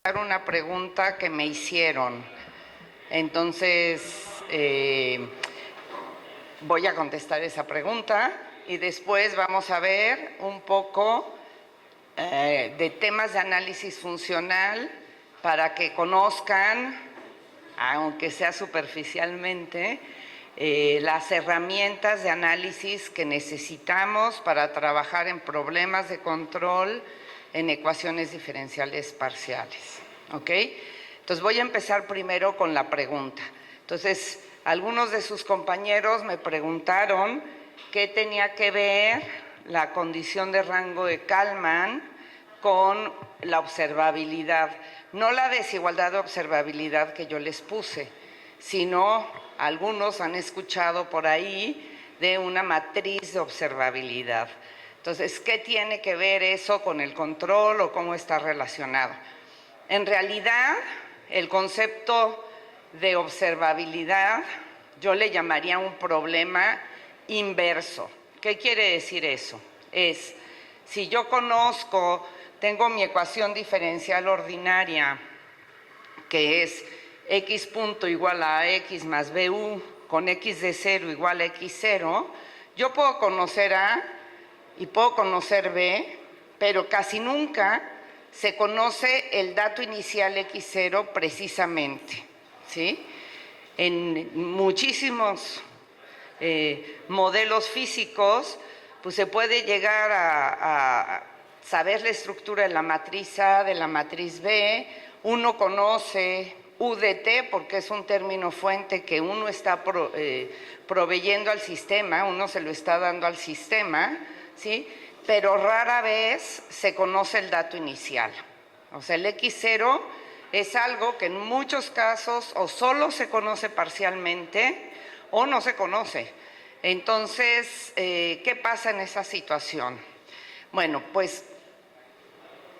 una pregunta que me hicieron. Entonces, voy a contestar esa pregunta y después vamos a ver un poco de temas de análisis funcional para que conozcan, aunque sea superficialmente, las herramientas de análisis que necesitamos para trabajar en problemas de control en ecuaciones diferenciales parciales, ¿ok? Entonces voy a empezar primero con la pregunta. Entonces, algunos de sus compañeros me preguntaron qué tenía que ver la condición de rango de Kalman con la observabilidad. No la desigualdad de observabilidad que yo les puse, sino algunos han escuchado por ahí de una matriz de observabilidad. Entonces, ¿qué tiene que ver eso con el control o cómo está relacionado? En realidad, el concepto de observabilidad yo le llamaría un problema inverso. ¿Qué quiere decir eso? Es, si yo tengo mi ecuación diferencial ordinaria, que es x punto igual a x más bu con x de 0 igual a x0, yo puedo conocer A y puedo conocer B, pero casi nunca se conoce el dato inicial x0 precisamente, ¿sí? En muchísimos modelos físicos, pues se puede llegar a saber la estructura de la matriz A, de la matriz B. Uno conoce U de T porque es un término fuente que uno está proveyendo al sistema, uno se lo está dando al sistema, ¿sí? Pero rara vez se conoce el dato inicial. O sea, el x0 es algo que en muchos casos o solo se conoce parcialmente o no se conoce. Entonces, ¿qué pasa en esa situación? Bueno, pues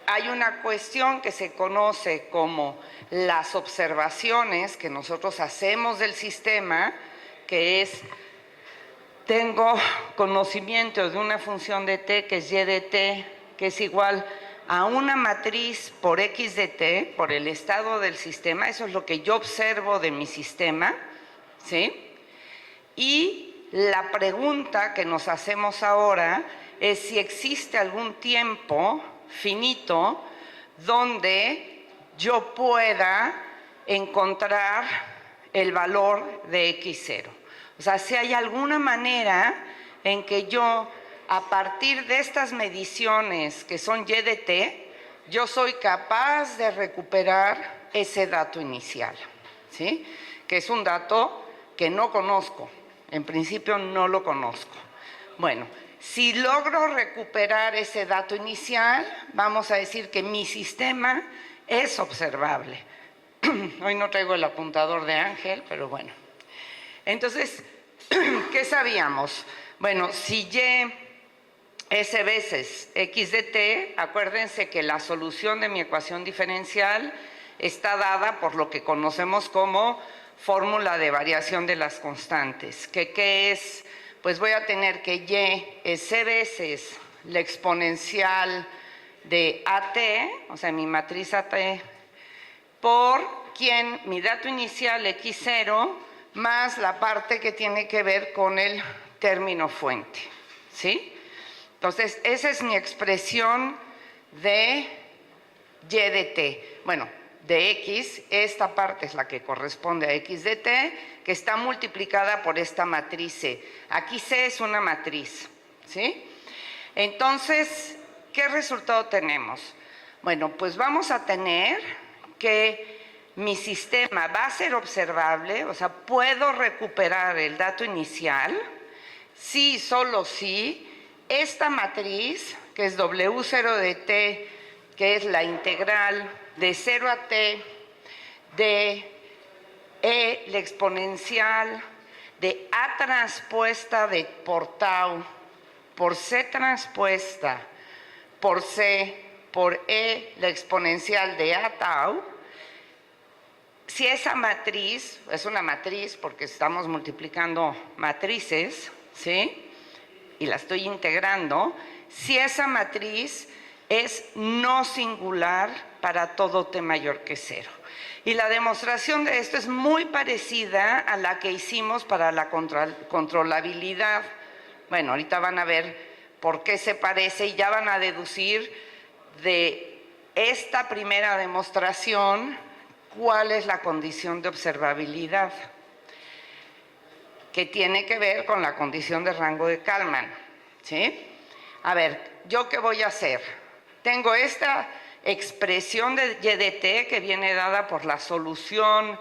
hay una cuestión que se conoce como las observaciones que nosotros hacemos del sistema, que es, tengo conocimiento de una función de t que es y de t, que es igual a una matriz por x de t, por el estado del sistema. Eso es lo que yo observo de mi sistema, ¿sí? Y la pregunta que nos hacemos ahora es si existe algún tiempo finito donde yo pueda encontrar el valor de x0. O sea, si hay alguna manera en que yo, a partir de estas mediciones que son y de t, yo soy capaz de recuperar ese dato inicial, ¿sí? Que es un dato que no conozco. En principio no lo conozco. Bueno, si logro recuperar ese dato inicial, vamos a decir que mi sistema es observable. Hoy no traigo el apuntador de Ángel, pero bueno. Entonces, ¿qué sabíamos? Bueno, si y es veces x de t, acuérdense que la solución de mi ecuación diferencial está dada por lo que conocemos como fórmula de variación de las constantes. ¿Qué es? Pues voy a tener que y es c veces la exponencial de AT, o sea, mi matriz AT, por mi dato inicial x0 más la parte que tiene que ver con el término fuente, ¿sí? Entonces, esa es mi expresión de y de t. Bueno, de x, esta parte es la que corresponde a x de t, que está multiplicada por esta matriz C. Aquí C es una matriz, ¿sí? Entonces, ¿qué resultado tenemos? Bueno, pues vamos a tener que mi sistema va a ser observable, o sea, puedo recuperar el dato inicial, si, solo si, esta matriz, que es W0 de t, que es la integral de 0 a t de e, la exponencial de a transpuesta por tau, por c transpuesta, por c, por e, la exponencial de a tau. Si esa matriz, es una matriz porque estamos multiplicando matrices, ¿sí? Y la estoy integrando. Si esa matriz es no singular para todo t mayor que 0. Y la demostración de esto es muy parecida a la que hicimos para la controlabilidad. Bueno, ahorita van a ver por qué se parece y ya van a deducir de esta primera demostración cuál es la condición de observabilidad, que tiene que ver con la condición de rango de Kalman, ¿sí? A ver, ¿yo qué voy a hacer? Tengo esta expresión de y de t que viene dada por la solución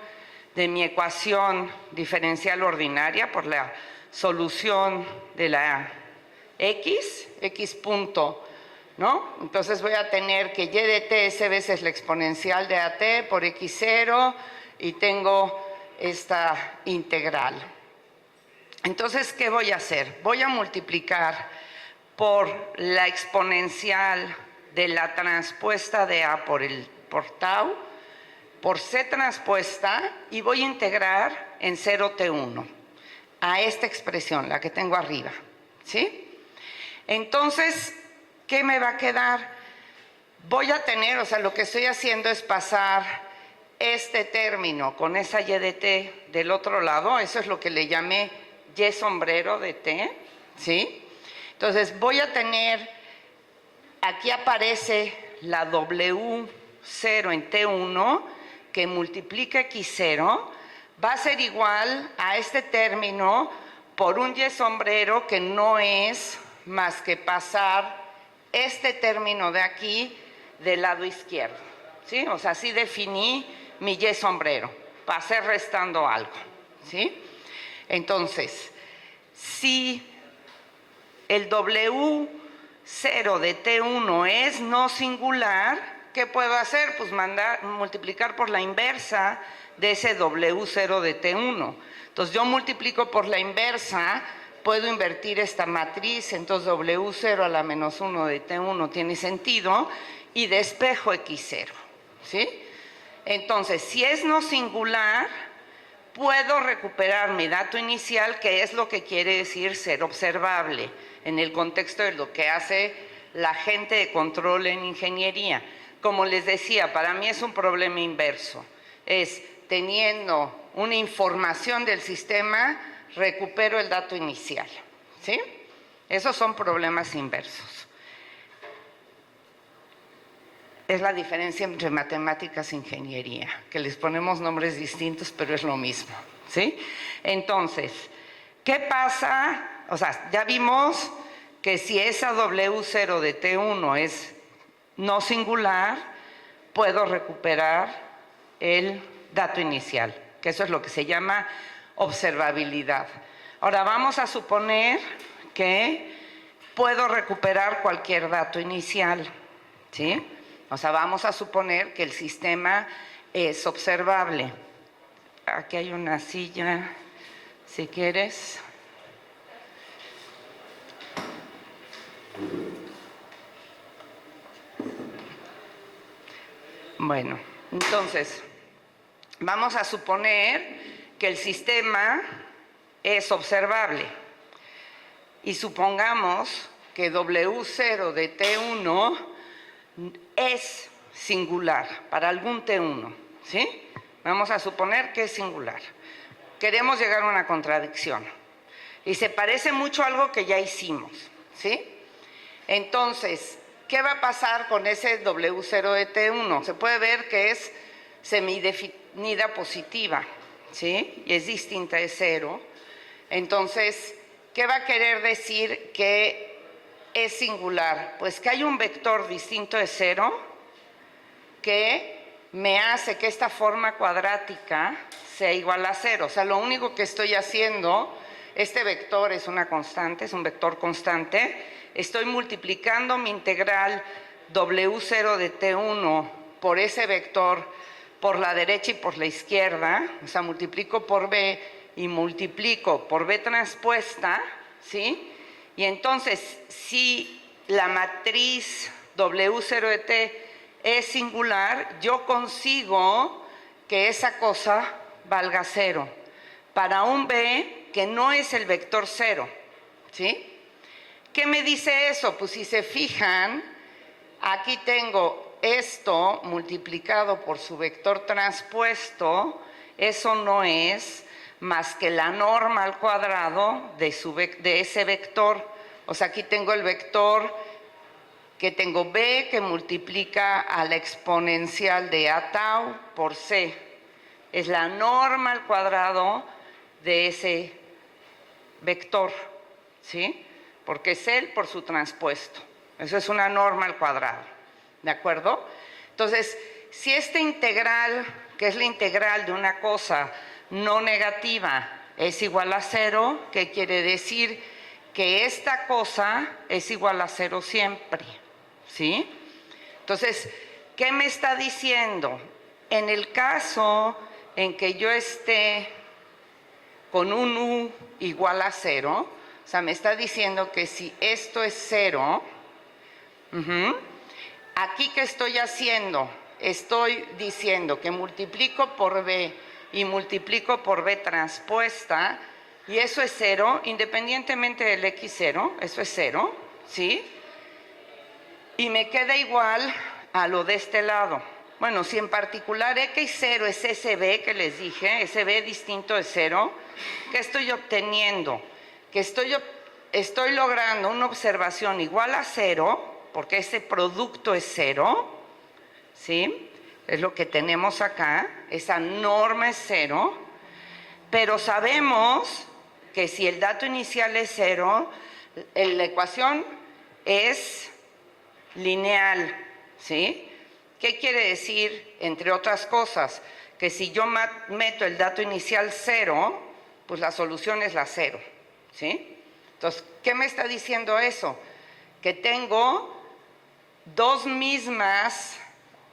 de mi ecuación diferencial ordinaria, por la solución de la x punto, ¿no? Entonces voy a tener que y de t s veces la exponencial de at por x0 y tengo esta integral. Entonces, ¿qué voy a hacer? Voy a multiplicar por la exponencial de la transpuesta de a por tau, por c transpuesta, y voy a integrar en 0t1 a esta expresión, la que tengo arriba, ¿sí? Entonces, ¿qué me va a quedar? Voy a tener, o sea, lo que estoy haciendo es pasar este término con esa y de t del otro lado, eso es lo que le llamé y sombrero de t, ¿sí? Entonces voy a tener, aquí aparece la W0 en T1 que multiplica X0, va a ser igual a este término por un y sombrero que no es más que pasar este término de aquí del lado izquierdo, ¿sí? O sea, así definí mi y sombrero, pasé restando algo, ¿sí? Entonces, si el W0 de T1 es no singular, ¿qué puedo hacer? Pues multiplicar por la inversa de ese W0 de T1. Entonces yo multiplico por la inversa, puedo invertir esta matriz, entonces W0 a la menos 1 de T1 tiene sentido, y despejo X0, ¿sí? Entonces, si es no singular, puedo recuperar mi dato inicial, que es lo que quiere decir ser observable en el contexto de lo que hace la gente de control en ingeniería. Como les decía, para mí es un problema inverso. Es teniendo una información del sistema, recupero el dato inicial, ¿sí? Esos son problemas inversos. Es la diferencia entre matemáticas e ingeniería, que les ponemos nombres distintos, pero es lo mismo, ¿sí? Entonces, ¿qué pasa? O sea, ya vimos que si esa W0 de T1 es no singular, puedo recuperar el dato inicial, que eso es lo que se llama observabilidad. Ahora vamos a suponer que puedo recuperar cualquier dato inicial, ¿sí? O sea, vamos a suponer que el sistema es observable. Aquí hay una silla, si quieres. Bueno, entonces, vamos a suponer que el sistema es observable. Y supongamos que W0 de T1 es singular para algún T1, ¿sí? Vamos a suponer que es singular. Queremos llegar a una contradicción. Y se parece mucho a algo que ya hicimos, ¿sí? Entonces, ¿qué va a pasar con ese W0 de T1? Se puede ver que es semidefinida positiva, ¿sí? Y es distinta de 0. Entonces, ¿qué va a querer decir que es singular? Pues que hay un vector distinto de 0 que me hace que esta forma cuadrática sea igual a 0. O sea, lo único que estoy haciendo, este vector es una constante, es un vector constante, estoy multiplicando mi integral W0 de T1 por ese vector por la derecha y por la izquierda, o sea, multiplico por B y multiplico por B transpuesta, ¿sí? Y entonces, si la matriz W0 de T es singular, yo consigo que esa cosa valga 0 para un B que no es el vector 0, ¿sí? ¿Qué me dice eso? Pues si se fijan, Aquí tengo esto multiplicado por su vector transpuesto, eso no es más que la norma al cuadrado de ese vector. O sea, aquí tengo el vector que tengo b que multiplica a la exponencial de a tau por c. Es la norma al cuadrado de ese vector, ¿sí? Porque es él por su transpuesto. Eso es una norma al cuadrado, ¿de acuerdo? Entonces, si esta integral, que es la integral de una cosa no negativa, es igual a 0, ¿qué quiere decir? Que esta cosa es igual a 0 siempre, ¿sí? Entonces, ¿qué me está diciendo? En el caso en que yo esté con un u igual a 0, o sea, me está diciendo que si esto es 0, aquí ¿qué estoy haciendo? Estoy diciendo que multiplico por b y multiplico por b transpuesta, y eso es 0, independientemente del x0, eso es 0, ¿sí? Y me queda igual a lo de este lado. Bueno, si en particular x0 es ese b que les dije, ese b distinto de 0, ¿qué estoy obteniendo? Que estoy logrando una observación igual a 0, porque ese producto es 0, ¿sí? Es lo que tenemos acá, esa norma es 0, pero sabemos que si el dato inicial es 0, la ecuación es lineal, ¿sí? ¿Qué quiere decir? Entre otras cosas, que si yo meto el dato inicial 0, pues la solución es la 0, ¿sí? Entonces, ¿qué me está diciendo eso? Que tengo dos mismas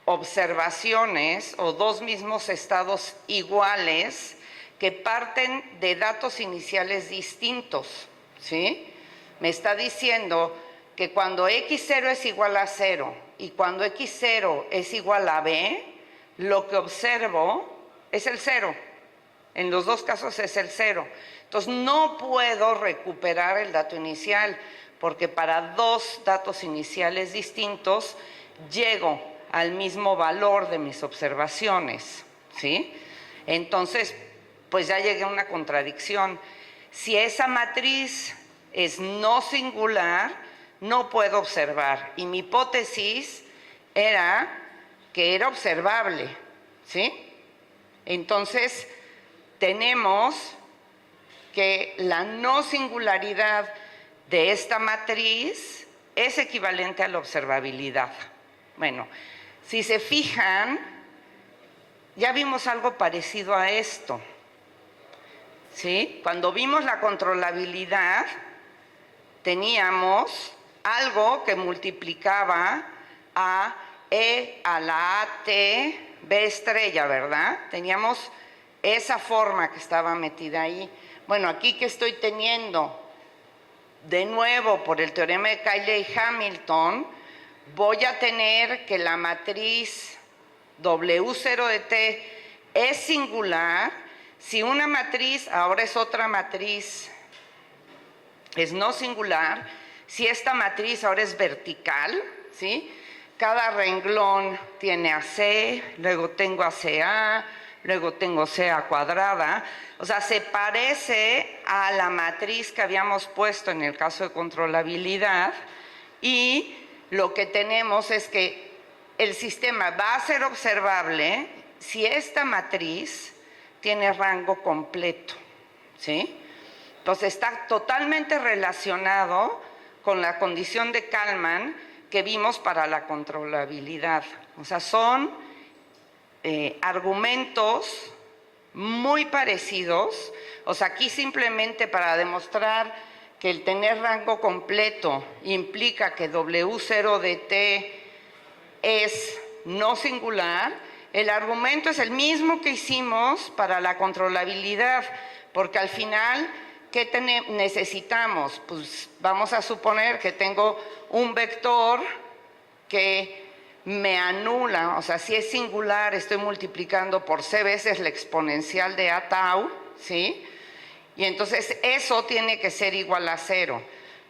observaciones o dos mismos estados iguales que parten de datos iniciales distintos, ¿sí? Me está diciendo que cuando x0 es igual a 0 y cuando x0 es igual a b, lo que observo es el 0. En los dos casos es el 0. Entonces no puedo recuperar el dato inicial, porque para dos datos iniciales distintos llego al mismo valor de mis observaciones, ¿sí? Entonces, pues ya llegué a una contradicción. Si esa matriz es no singular, no puedo observar. Y mi hipótesis era que era observable, ¿sí? Entonces, tenemos que la no singularidad de esta matriz es equivalente a la observabilidad. Bueno, si se fijan, ya vimos algo parecido a esto, ¿sí? Cuando vimos la controlabilidad, teníamos algo que multiplicaba a e a la at b estrella, ¿verdad? Teníamos esa forma que estaba metida ahí. Bueno, aquí que estoy teniendo, de nuevo, por el teorema de Cayley-Hamilton, voy a tener que la matriz W0 de t es singular si una matriz, ahora es otra matriz, es no singular, si esta matriz ahora es vertical, ¿sí? Cada renglón tiene AC, luego tengo ACA, luego tengo CA cuadrada, o sea, se parece a la matriz que habíamos puesto en el caso de controlabilidad, y lo que tenemos es que el sistema va a ser observable si esta matriz tiene rango completo, ¿sí? Entonces está totalmente relacionado con la condición de Kalman que vimos para la controlabilidad. O sea, son argumentos muy parecidos. O sea, aquí simplemente para demostrar que el tener rango completo implica que W0 de t es no singular, el argumento es el mismo que hicimos para la controlabilidad, porque al final, ¿qué necesitamos? Pues vamos a suponer que tengo un vector que me anula, o sea, si es singular, estoy multiplicando por c veces la exponencial de a tau, ¿sí? Y entonces eso tiene que ser igual a 0.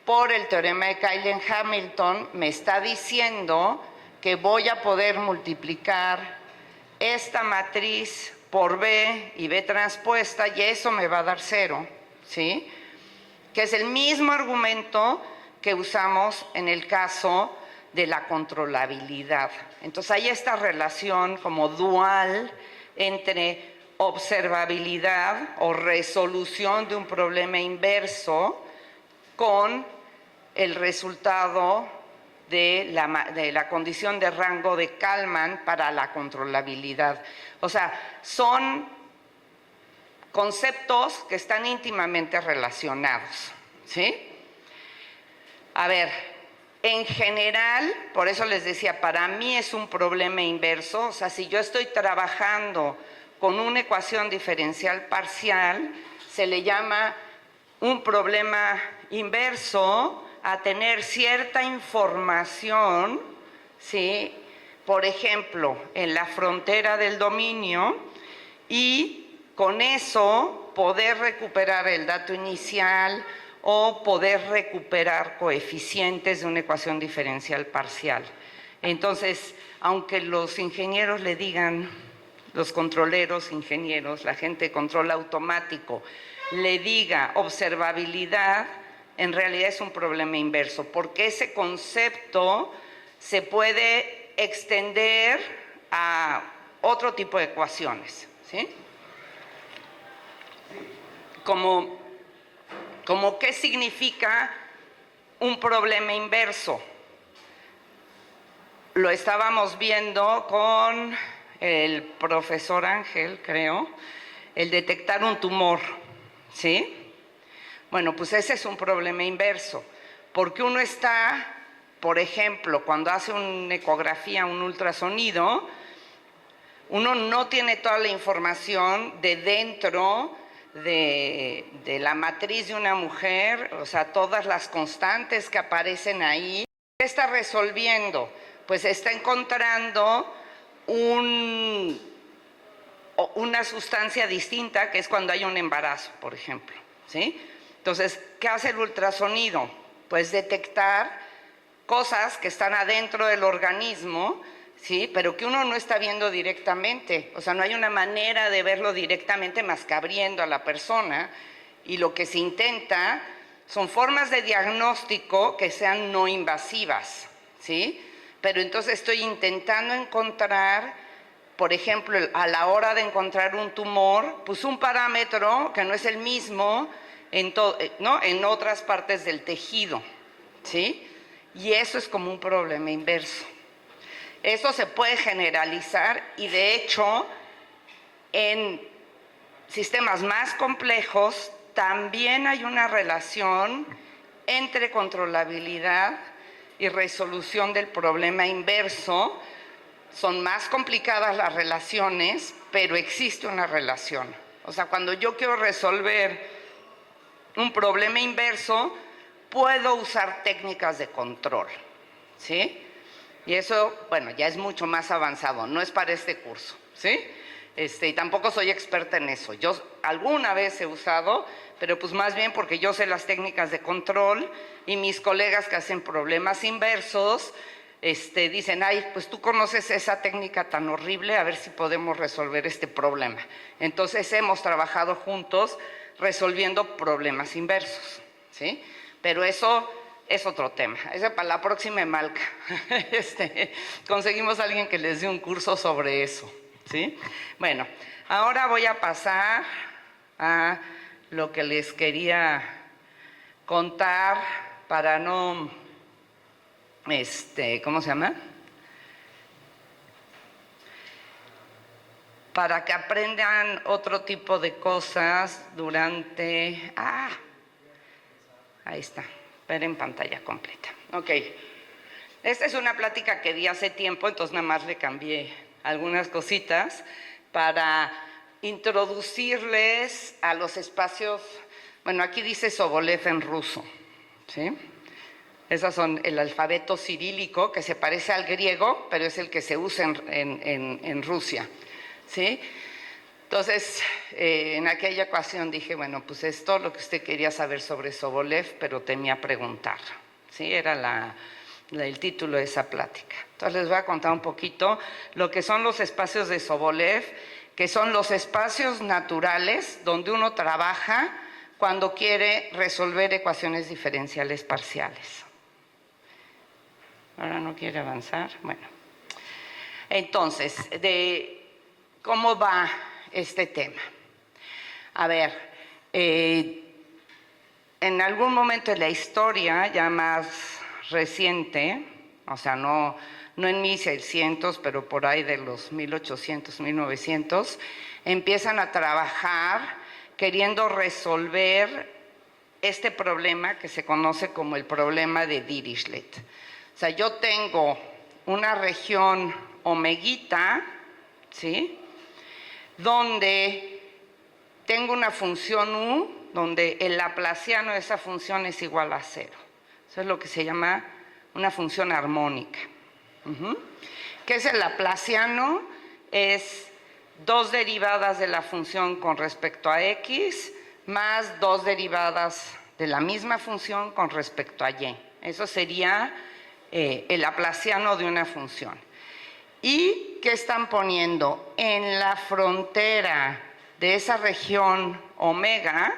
por el teorema de Cayley-Hamilton, me está diciendo que voy a poder multiplicar esta matriz por B y B transpuesta y eso me va a dar 0, ¿sí? Que es el mismo argumento que usamos en el caso de la controlabilidad. Entonces hay esta relación como dual entre observabilidad o resolución de un problema inverso con el resultado de la condición de rango de Kalman para la controlabilidad. O sea, son conceptos que están íntimamente relacionados, ¿sí? A ver, en general, por eso les decía, para mí es un problema inverso. O sea, si yo estoy trabajando con una ecuación diferencial parcial, se le llama un problema inverso a tener cierta información, ¿sí? Por ejemplo, en la frontera del dominio, y con eso poder recuperar el dato inicial o poder recuperar coeficientes de una ecuación diferencial parcial. Entonces, aunque los ingenieros le digan, los controleros, ingenieros, la gente de control automático, le diga observabilidad, en realidad es un problema inverso, porque ese concepto se puede extender a otro tipo de ecuaciones, ¿sí? Como ¿qué significa un problema inverso? Lo estábamos viendo con el profesor Ángel, creo, el detectar un tumor, ¿sí? Bueno, pues ese es un problema inverso, porque uno está, por ejemplo, cuando hace una ecografía, un ultrasonido, uno no tiene toda la información de dentro de la matriz de una mujer, o sea, todas las constantes que aparecen ahí. ¿Qué está resolviendo? Pues está encontrando una sustancia distinta, que es cuando hay un embarazo, por ejemplo, ¿sí? Entonces, ¿qué hace el ultrasonido? Pues detectar cosas que están adentro del organismo, ¿sí? Pero que uno no está viendo directamente. O sea, no hay una manera de verlo directamente más que abriendo a la persona. Y lo que se intenta son formas de diagnóstico que sean no invasivas, ¿sí? Pero entonces estoy intentando encontrar, por ejemplo, a la hora de encontrar un tumor, pues un parámetro que no es el mismo en otras partes del tejido, ¿sí? Y eso es como un problema inverso. Eso se puede generalizar y de hecho en sistemas más complejos también hay una relación entre controlabilidad y resolución del problema inverso. Son más complicadas las relaciones, pero existe una relación. O sea, cuando yo quiero resolver un problema inverso, puedo usar técnicas de control, ¿sí? Y eso, bueno, ya es mucho más avanzado, no es para este curso, ¿sí? Y tampoco soy experta en eso. Yo alguna vez he usado, pero pues más bien porque yo sé las técnicas de control y mis colegas que hacen problemas inversos dicen, ay, pues tú conoces esa técnica tan horrible, a ver si podemos resolver este problema. Entonces hemos trabajado juntos resolviendo problemas inversos, ¿sí? Pero eso es otro tema. Ese para la próxima Emalca. Conseguimos a alguien que les dé un curso sobre eso, ¿sí? Bueno, ahora voy a pasar a lo que les quería contar para no, ¿cómo se llama? Para que aprendan otro tipo de cosas durante... ahí está, ver en pantalla completa. Ok, esta es una plática que di hace tiempo, entonces nada más le cambié algunas cositas para introducirles a los espacios. Bueno, aquí dice Sobolev en ruso, ¿sí? Esas son el alfabeto cirílico, que se parece al griego, pero es el que se usa en Rusia, ¿sí? Entonces, en aquella ocasión dije, bueno, pues es todo lo que usted quería saber sobre Sobolev, pero temía preguntar. ¿Sí? Era el título de esa plática. Entonces les voy a contar un poquito lo que son los espacios de Sobolev, que son los espacios naturales donde uno trabaja cuando quiere resolver ecuaciones diferenciales parciales. Ahora no quiere avanzar. Bueno, entonces, ¿cómo va este tema? A ver, en algún momento de la historia, ya más reciente, o sea, no en 1600, pero por ahí de los 1800, 1900, empiezan a trabajar queriendo resolver este problema que se conoce como el problema de Dirichlet. O sea, yo tengo una región omeguita, ¿sí?, donde tengo una función u, donde el laplaciano de esa función es igual a 0. Eso es lo que se llama una función armónica. ¿Qué es el laplaciano? Es dos derivadas de la función con respecto a x más dos derivadas de la misma función con respecto a y. Eso sería el laplaciano de una función. ¿Y qué están poniendo? En la frontera de esa región omega,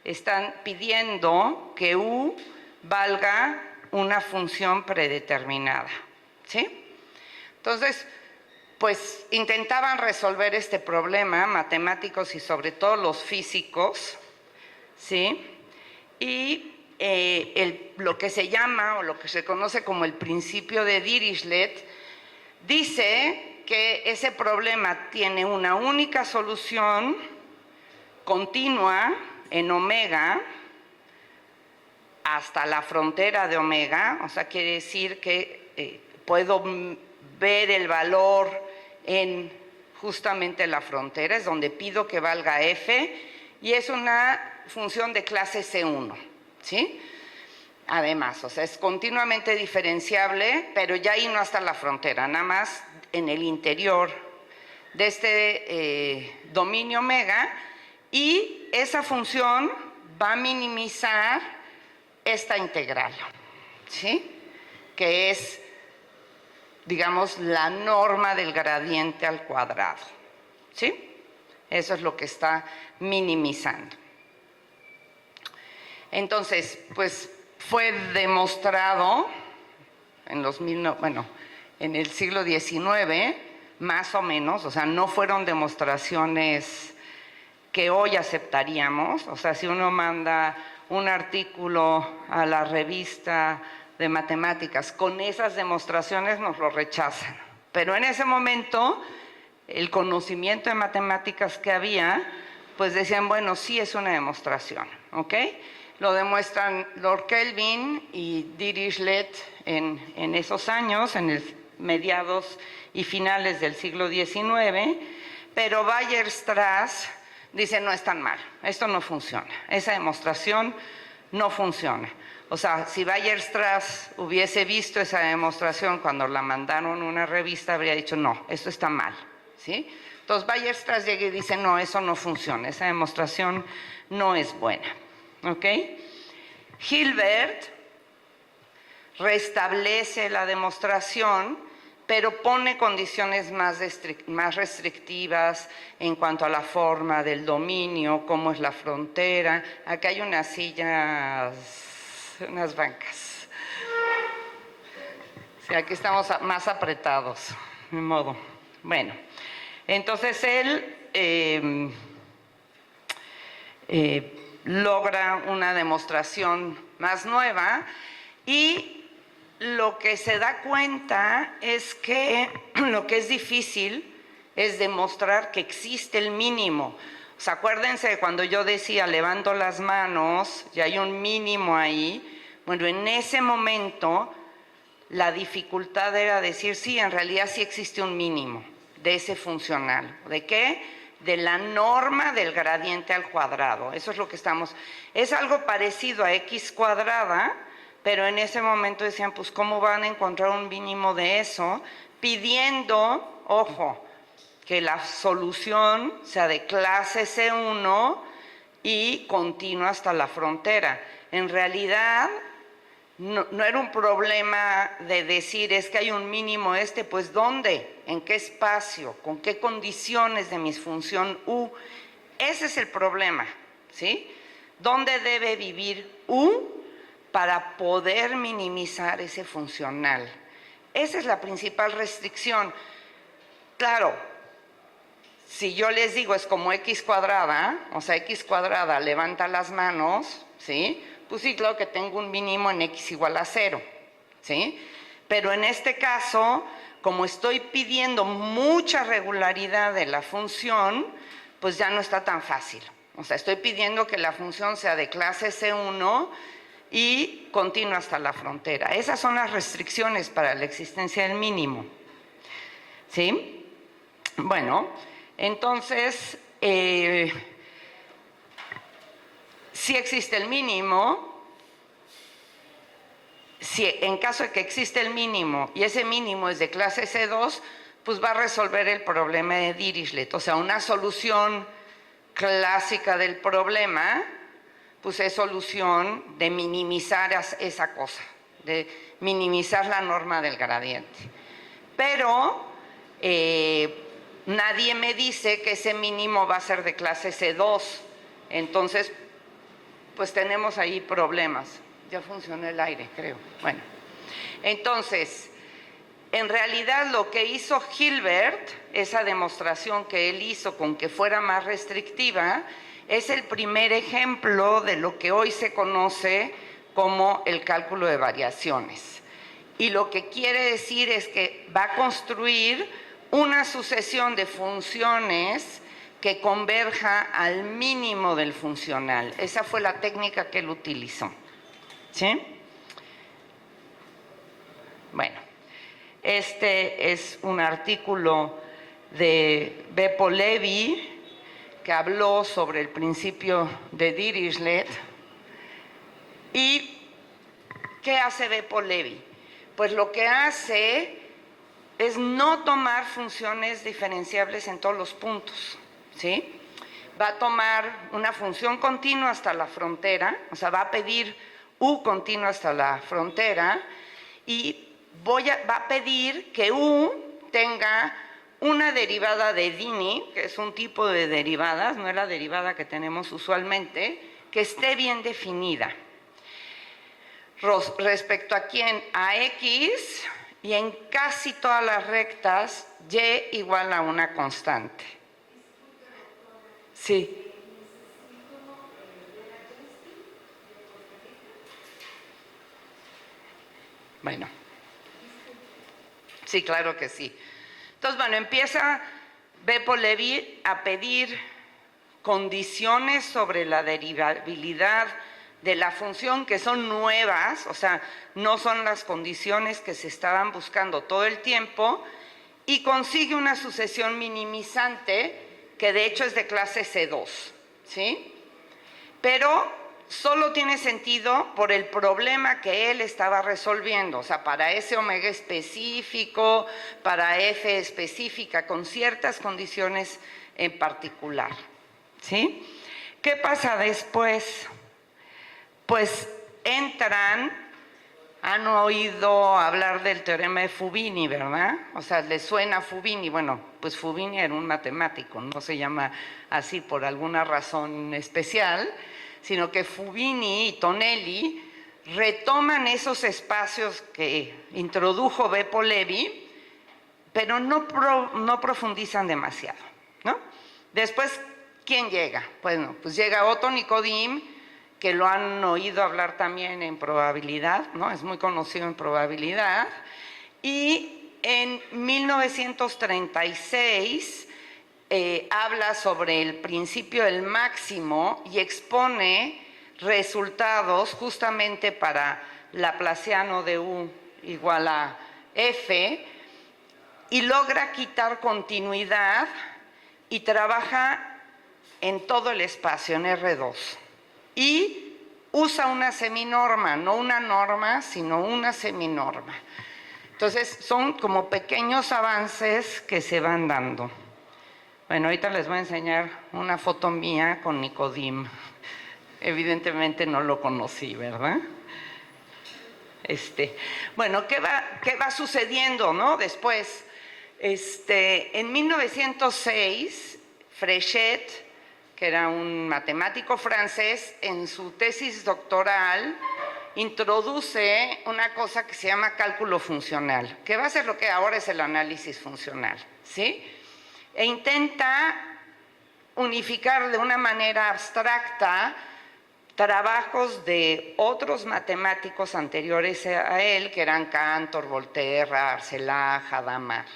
están pidiendo que u valga una función predeterminada, ¿sí? Entonces, pues intentaban resolver este problema, matemáticos y sobre todo los físicos, ¿sí? Y lo que se llama o lo que se conoce como el principio de Dirichlet dice que ese problema tiene una única solución continua en omega hasta la frontera de omega, o sea, quiere decir que puedo ver el valor en justamente la frontera, es donde pido que valga f, y es una función de clase C1, ¿sí? Además, o sea, es continuamente diferenciable, pero ya ahí no hasta la frontera, nada más en el interior de este dominio omega, y esa función va a minimizar esta integral, ¿sí?, que es, digamos, la norma del gradiente al cuadrado, ¿sí? Eso es lo que está minimizando. Entonces, pues fue demostrado en el siglo XIX, más o menos, o sea, no fueron demostraciones que hoy aceptaríamos. O sea, si uno manda un artículo a la revista de matemáticas con esas demostraciones, nos lo rechazan. Pero en ese momento, el conocimiento de matemáticas que había, pues decían, bueno, sí es una demostración, ¿ok? Lo demuestran Lord Kelvin y Dirichlet en esos años, en el mediados y finales del siglo XIX, pero Weierstrass dice, no es tan mal, esto no funciona, esa demostración no funciona. O sea, si Weierstrass hubiese visto esa demostración cuando la mandaron a una revista, habría dicho, no, esto está mal, ¿sí? Entonces Weierstrass llega y dice, no, eso no funciona, esa demostración no es buena, ¿ok? Hilbert restablece la demostración, pero pone condiciones más restrictivas en cuanto a la forma del dominio, cómo es la frontera. Acá hay unas sillas, unas bancas. Sí, aquí estamos más apretados, de modo. Bueno, entonces él logra una demostración más nueva, y lo que se da cuenta es que lo que es difícil es demostrar que existe el mínimo. O sea, acuérdense de cuando yo decía levanto las manos y hay un mínimo ahí. Bueno, en ese momento la dificultad era decir, sí, en realidad sí existe un mínimo de ese funcional. ¿De qué? De la norma del gradiente al cuadrado. Eso es lo que estamos... Es algo parecido a x cuadrada, pero en ese momento decían, pues, ¿cómo van a encontrar un mínimo de eso? Pidiendo, ojo, que la solución sea de clase C1 y continua hasta la frontera. En realidad, no era un problema de decir, es que hay un mínimo pues ¿dónde? ¿En qué espacio? ¿Con qué condiciones de mi función U? Ese es el problema, ¿sí? ¿Dónde debe vivir U para poder minimizar ese funcional? Esa es la principal restricción. Claro, si yo les digo es como x cuadrada, o sea, x cuadrada levanta las manos, ¿sí? Pues sí, claro que tengo un mínimo en x igual a 0, ¿sí? Pero en este caso, como estoy pidiendo mucha regularidad de la función, pues ya no está tan fácil. O sea, estoy pidiendo que la función sea de clase C1 y continua hasta la frontera. Esas son las restricciones para la existencia del mínimo, ¿sí? Bueno, entonces, si existe el mínimo, si en caso de que existe el mínimo y ese mínimo es de clase C2, pues va a resolver el problema de Dirichlet. O sea, una solución clásica del problema, pues es solución de minimizar esa cosa, de minimizar la norma del gradiente. Pero nadie me dice que ese mínimo va a ser de clase C2. Entonces, pues tenemos ahí problemas. Ya funcionó el aire, creo. Bueno, entonces, en realidad lo que hizo Hilbert, esa demostración que él hizo con que fuera más restrictiva, es el primer ejemplo de lo que hoy se conoce como el cálculo de variaciones. Y lo que quiere decir es que va a construir una sucesión de funciones que converja al mínimo del funcional. Esa fue la técnica que él utilizó, ¿sí? Bueno, este es un artículo de Beppo-Levi que habló sobre el principio de Dirichlet. ¿Y qué hace Beppo-Levi? Pues lo que hace es no tomar funciones diferenciables en todos los puntos, ¿sí? Va a tomar una función continua hasta la frontera, o sea, va a pedir U continua hasta la frontera y va a pedir que U tenga una derivada de Dini, que es un tipo de derivadas, no es la derivada que tenemos usualmente, que esté bien definida. Respecto a quién, a X, y en casi todas las rectas, Y igual a una constante. Sí. Bueno. Sí, claro que sí. Entonces, bueno, empieza Beppo-Levi a pedir condiciones sobre la derivabilidad de la función que son nuevas, o sea, no son las condiciones que se estaban buscando todo el tiempo, y consigue una sucesión minimizante que de hecho es de clase C2, ¿sí? Pero solo tiene sentido por el problema que él estaba resolviendo, o sea, para ese omega específico, para F específica, con ciertas condiciones en particular, ¿sí? ¿Qué pasa después? Pues han oído hablar del teorema de Fubini, ¿verdad? O sea, ¿les suena Fubini? Bueno, pues Fubini era un matemático, no se llama así por alguna razón especial, sino que Fubini y Tonelli retoman esos espacios que introdujo Beppo-Levi, pero no profundizan demasiado, ¿no? Después, ¿quién llega? Bueno, pues llega Otto Nikodym, que lo han oído hablar también en probabilidad, ¿no? Es muy conocido en probabilidad. Y en 1936 habla sobre el principio del máximo y expone resultados justamente para Laplaciano de U igual a F, y logra quitar continuidad y trabaja en todo el espacio, en R2. Y usa una seminorma, no una norma, sino una seminorma. Entonces, son como pequeños avances que se van dando. Bueno, ahorita les voy a enseñar una foto mía con Nicodim. Evidentemente no lo conocí, ¿verdad? Bueno, ¿qué va sucediendo, no? Después, en 1906, Fréchet, que era un matemático francés, en su tesis doctoral introduce una cosa que se llama cálculo funcional, que va a ser lo que ahora es el análisis funcional, ¿sí? E intenta unificar de una manera abstracta trabajos de otros matemáticos anteriores a él, que eran Cantor, Volterra, Arcelà, Hadamard.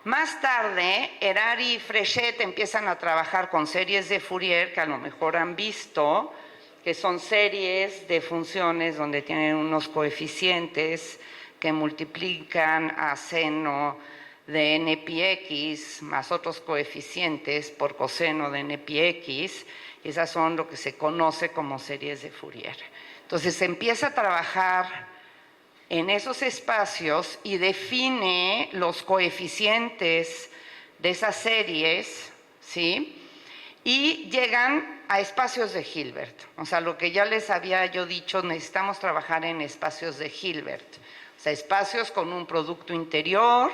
Más tarde, Erhard y Fréchet empiezan a trabajar con series de Fourier, que a lo mejor han visto, que son series de funciones donde tienen unos coeficientes que multiplican a seno de n pi x más otros coeficientes por coseno de n pi x. Esas son lo que se conoce como series de Fourier. Entonces se empieza a trabajar en esos espacios y define los coeficientes de esas series, ¿sí? Y llegan a espacios de Hilbert. O sea, lo que ya les había yo dicho, necesitamos trabajar en espacios de Hilbert. O sea, espacios con un producto interior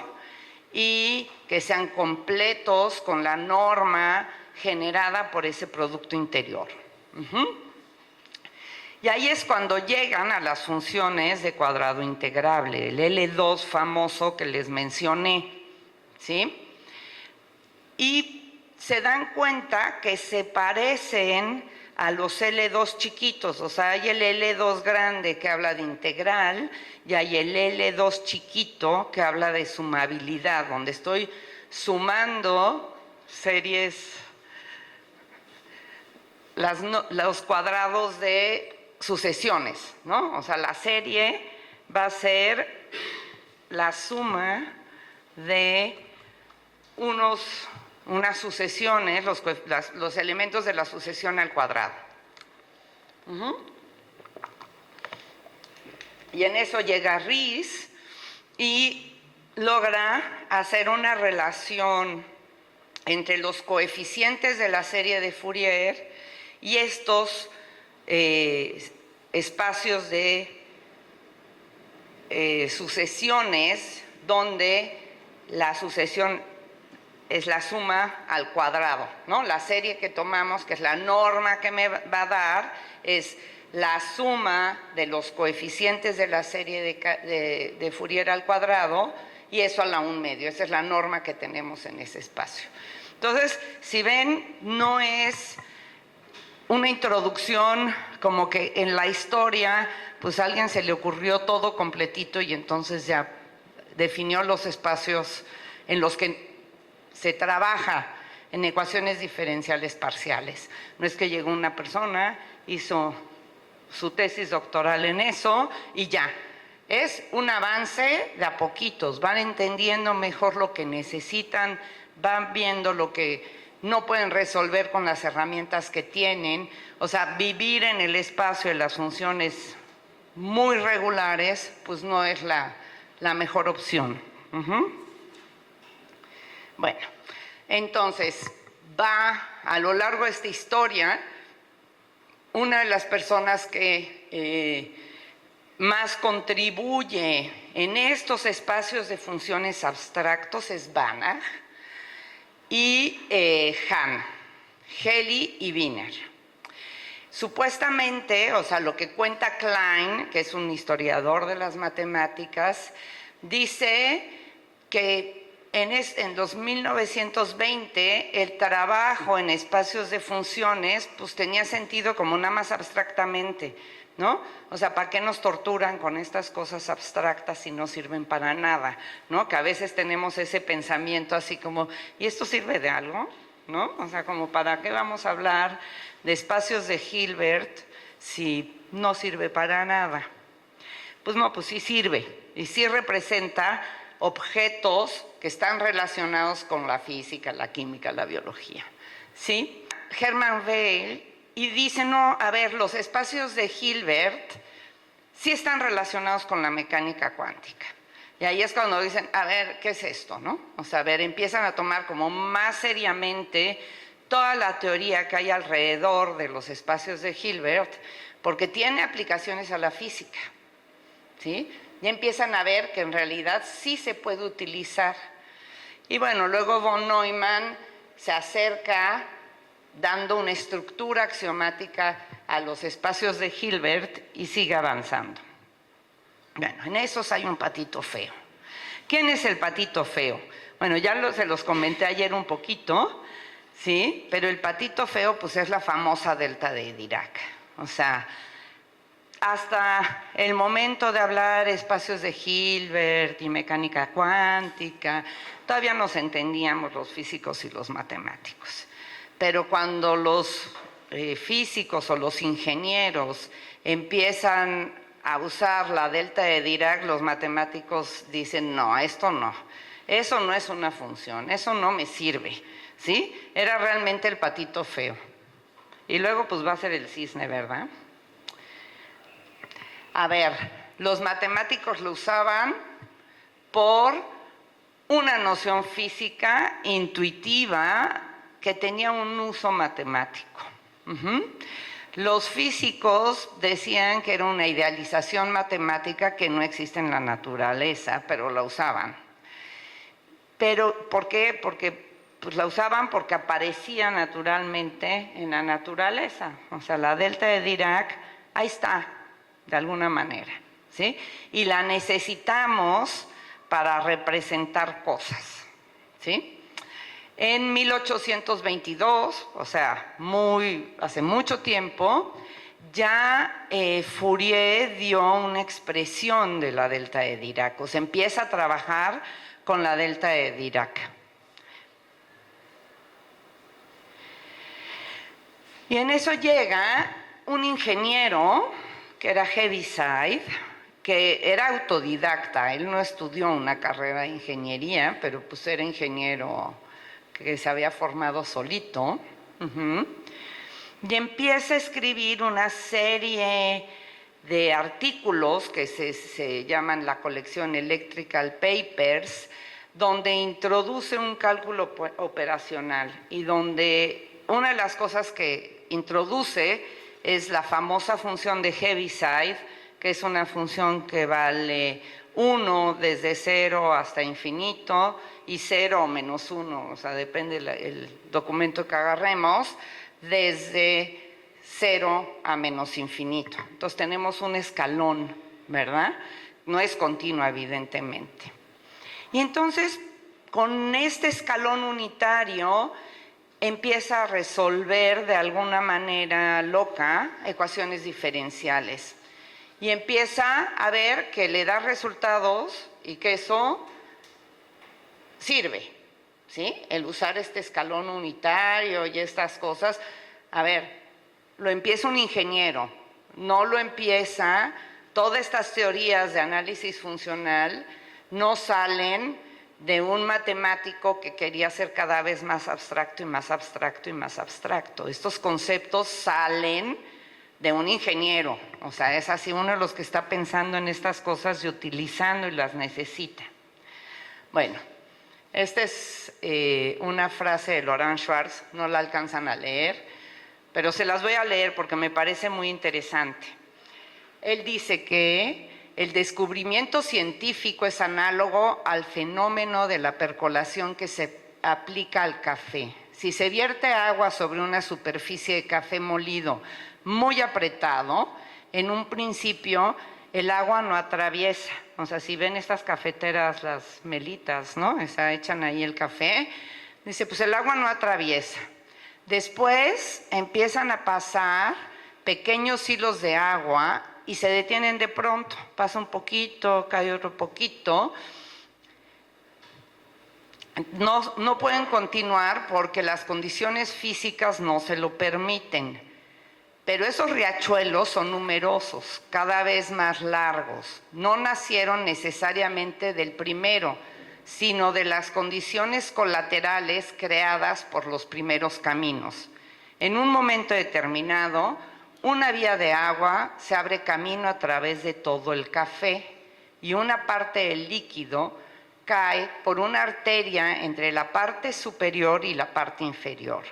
y que sean completos con la norma generada por ese producto interior. Y ahí es cuando llegan a las funciones de cuadrado integrable, el L2 famoso que les mencioné, ¿sí? Y se dan cuenta que se parecen a los L2 chiquitos, o sea, hay el L2 grande que habla de integral y hay el L2 chiquito que habla de sumabilidad, donde estoy sumando series, los cuadrados de sucesiones, ¿no? O sea, la serie va a ser la suma de unas sucesiones, los elementos de la sucesión al cuadrado. Y en eso llega Riesz y logra hacer una relación entre los coeficientes de la serie de Fourier y estos espacios de sucesiones donde la sucesión es la suma al cuadrado, ¿no? La serie que tomamos, que es la norma que me va a dar, es la suma de los coeficientes de la serie de Fourier al cuadrado y eso a la 1/2. Esa es la norma que tenemos en ese espacio. Entonces, si ven, no es una introducción como que en la historia, pues a alguien se le ocurrió todo completito y entonces ya definió los espacios en los que se trabaja en ecuaciones diferenciales parciales. No es que llegó una persona, hizo su tesis doctoral en eso y ya. Es un avance de a poquitos, van entendiendo mejor lo que necesitan, van viendo lo que no pueden resolver con las herramientas que tienen. O sea, vivir en el espacio de las funciones muy regulares, pues no es la mejor opción. Bueno, entonces va a lo largo de esta historia, una de las personas que más contribuye en estos espacios de funciones abstractos es Banach y Hahn, Helly y Wiener. Supuestamente, o sea, lo que cuenta Klein, que es un historiador de las matemáticas, dice que en 1920 el trabajo en espacios de funciones pues tenía sentido como nada más abstractamente, ¿no? O sea, ¿para qué nos torturan con estas cosas abstractas si no sirven para nada? ¿No? Que a veces tenemos ese pensamiento así como, ¿y esto sirve de algo? ¿No? O sea, como ¿para qué vamos a hablar de espacios de Hilbert si no sirve para nada? Pues no, pues sí sirve y sí representa objetos que están relacionados con la física, la química, la biología, ¿sí? Hermann Weyl y dice, no, a ver, los espacios de Hilbert sí están relacionados con la mecánica cuántica. Y ahí es cuando dicen, a ver, ¿qué es esto, no? O sea, a ver, empiezan a tomar como más seriamente toda la teoría que hay alrededor de los espacios de Hilbert, porque tiene aplicaciones a la física, ¿sí? Ya empiezan a ver que en realidad sí se puede utilizar. Y bueno, luego von Neumann se acerca dando una estructura axiomática a los espacios de Hilbert y sigue avanzando. Bueno, en esos hay un patito feo. ¿Quién es el patito feo? Bueno, ya se los comenté ayer un poquito, ¿sí? Pero el patito feo pues es la famosa delta de Dirac. O sea, hasta el momento de hablar espacios de Hilbert y mecánica cuántica, todavía nos entendíamos los físicos y los matemáticos. Pero cuando los físicos o los ingenieros empiezan a usar la delta de Dirac, los matemáticos dicen, no, esto no, eso no es una función, eso no me sirve, ¿sí? Era realmente el patito feo. Y luego pues va a ser el cisne, ¿verdad? A ver, los matemáticos lo usaban por una noción física intuitiva que tenía un uso matemático. Los físicos decían que era una idealización matemática que no existe en la naturaleza, pero la usaban. ¿Pero por qué? Porque pues, la usaban porque aparecía naturalmente en la naturaleza. O sea, la delta de Dirac, ahí está, de alguna manera, ¿sí? Y la necesitamos para representar cosas, ¿sí? En 1822, o sea, hace mucho tiempo, ya Fourier dio una expresión de la delta de Dirac, o sea, empieza a trabajar con la delta de Dirac. Y en eso llega un ingeniero, que era Heaviside, que era autodidacta, él no estudió una carrera de ingeniería, pero pues era ingeniero que se había formado solito, y empieza a escribir una serie de artículos que se llaman la colección Electrical Papers, donde introduce un cálculo operacional y donde una de las cosas que introduce es la famosa función de Heaviside, que es una función que vale 1 desde 0 hasta infinito y 0 o menos 1, o sea, depende el documento que agarremos, desde 0 a menos infinito. Entonces tenemos un escalón, ¿verdad? No es continua, evidentemente. Y entonces, con este escalón unitario, empieza a resolver de alguna manera loca ecuaciones diferenciales. Y empieza a ver que le da resultados y que eso sirve, ¿sí? El usar este escalón unitario y estas cosas. A ver, lo empieza un ingeniero, no lo empieza, todas estas teorías de análisis funcional no salen de un matemático que quería ser cada vez más abstracto y más abstracto y más abstracto. Estos conceptos salen de un ingeniero, o sea, es así uno de los que está pensando en estas cosas y utilizando y las necesita. Bueno, esta es una frase de Laurent Schwartz, no la alcanzan a leer, pero se las voy a leer porque me parece muy interesante. Él dice que el descubrimiento científico es análogo al fenómeno de la percolación que se aplica al café. Si se vierte agua sobre una superficie de café molido muy apretado, en un principio el agua no atraviesa. O sea, si ven estas cafeteras, las melitas, ¿no? O sea, echan ahí el café, dice, pues el agua no atraviesa. Después empiezan a pasar pequeños hilos de agua y se detienen de pronto. Pasa un poquito, cae otro poquito. No pueden continuar porque las condiciones físicas no se lo permiten. Pero esos riachuelos son numerosos, cada vez más largos. No nacieron necesariamente del primero, sino de las condiciones colaterales creadas por los primeros caminos. En un momento determinado, una vía de agua se abre camino a través de todo el café, y una parte del líquido cae por una arteria entre la parte superior y la parte inferior.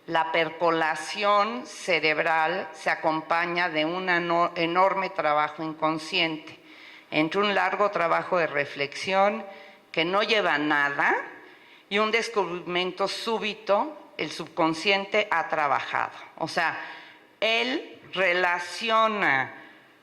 La percolación cerebral se acompaña de un enorme trabajo inconsciente, entre un largo trabajo de reflexión que no lleva a nada y un descubrimiento súbito. El subconsciente ha trabajado. O sea, él relaciona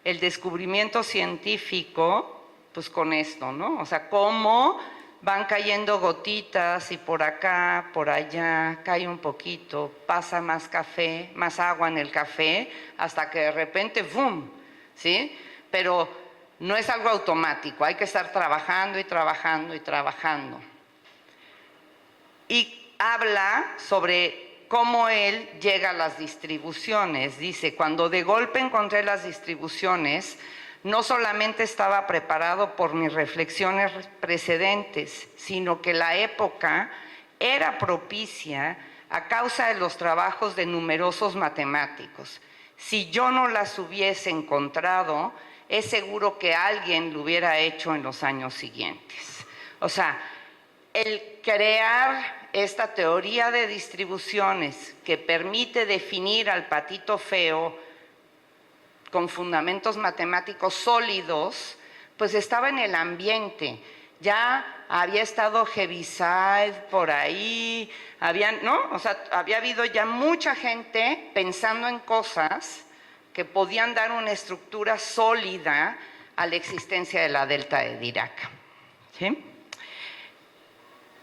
el descubrimiento científico pues con esto, ¿no? O sea, cómo van cayendo gotitas y por acá, por allá, cae un poquito, pasa más café, más agua en el café, hasta que de repente, ¡bum! ¿Sí? Pero no es algo automático, hay que estar trabajando y trabajando y trabajando. Y habla sobre cómo él llega a las distribuciones. Dice, cuando de golpe encontré las distribuciones, no solamente estaba preparado por mis reflexiones precedentes, sino que la época era propicia a causa de los trabajos de numerosos matemáticos. Si yo no las hubiese encontrado, es seguro que alguien lo hubiera hecho en los años siguientes. O sea, el crear esta teoría de distribuciones que permite definir al patito feo con fundamentos matemáticos sólidos, pues estaba en el ambiente. Ya había estado Heaviside por ahí, ¿no? O sea, había habido ya mucha gente pensando en cosas que podían dar una estructura sólida a la existencia de la delta de Dirac. ¿Sí?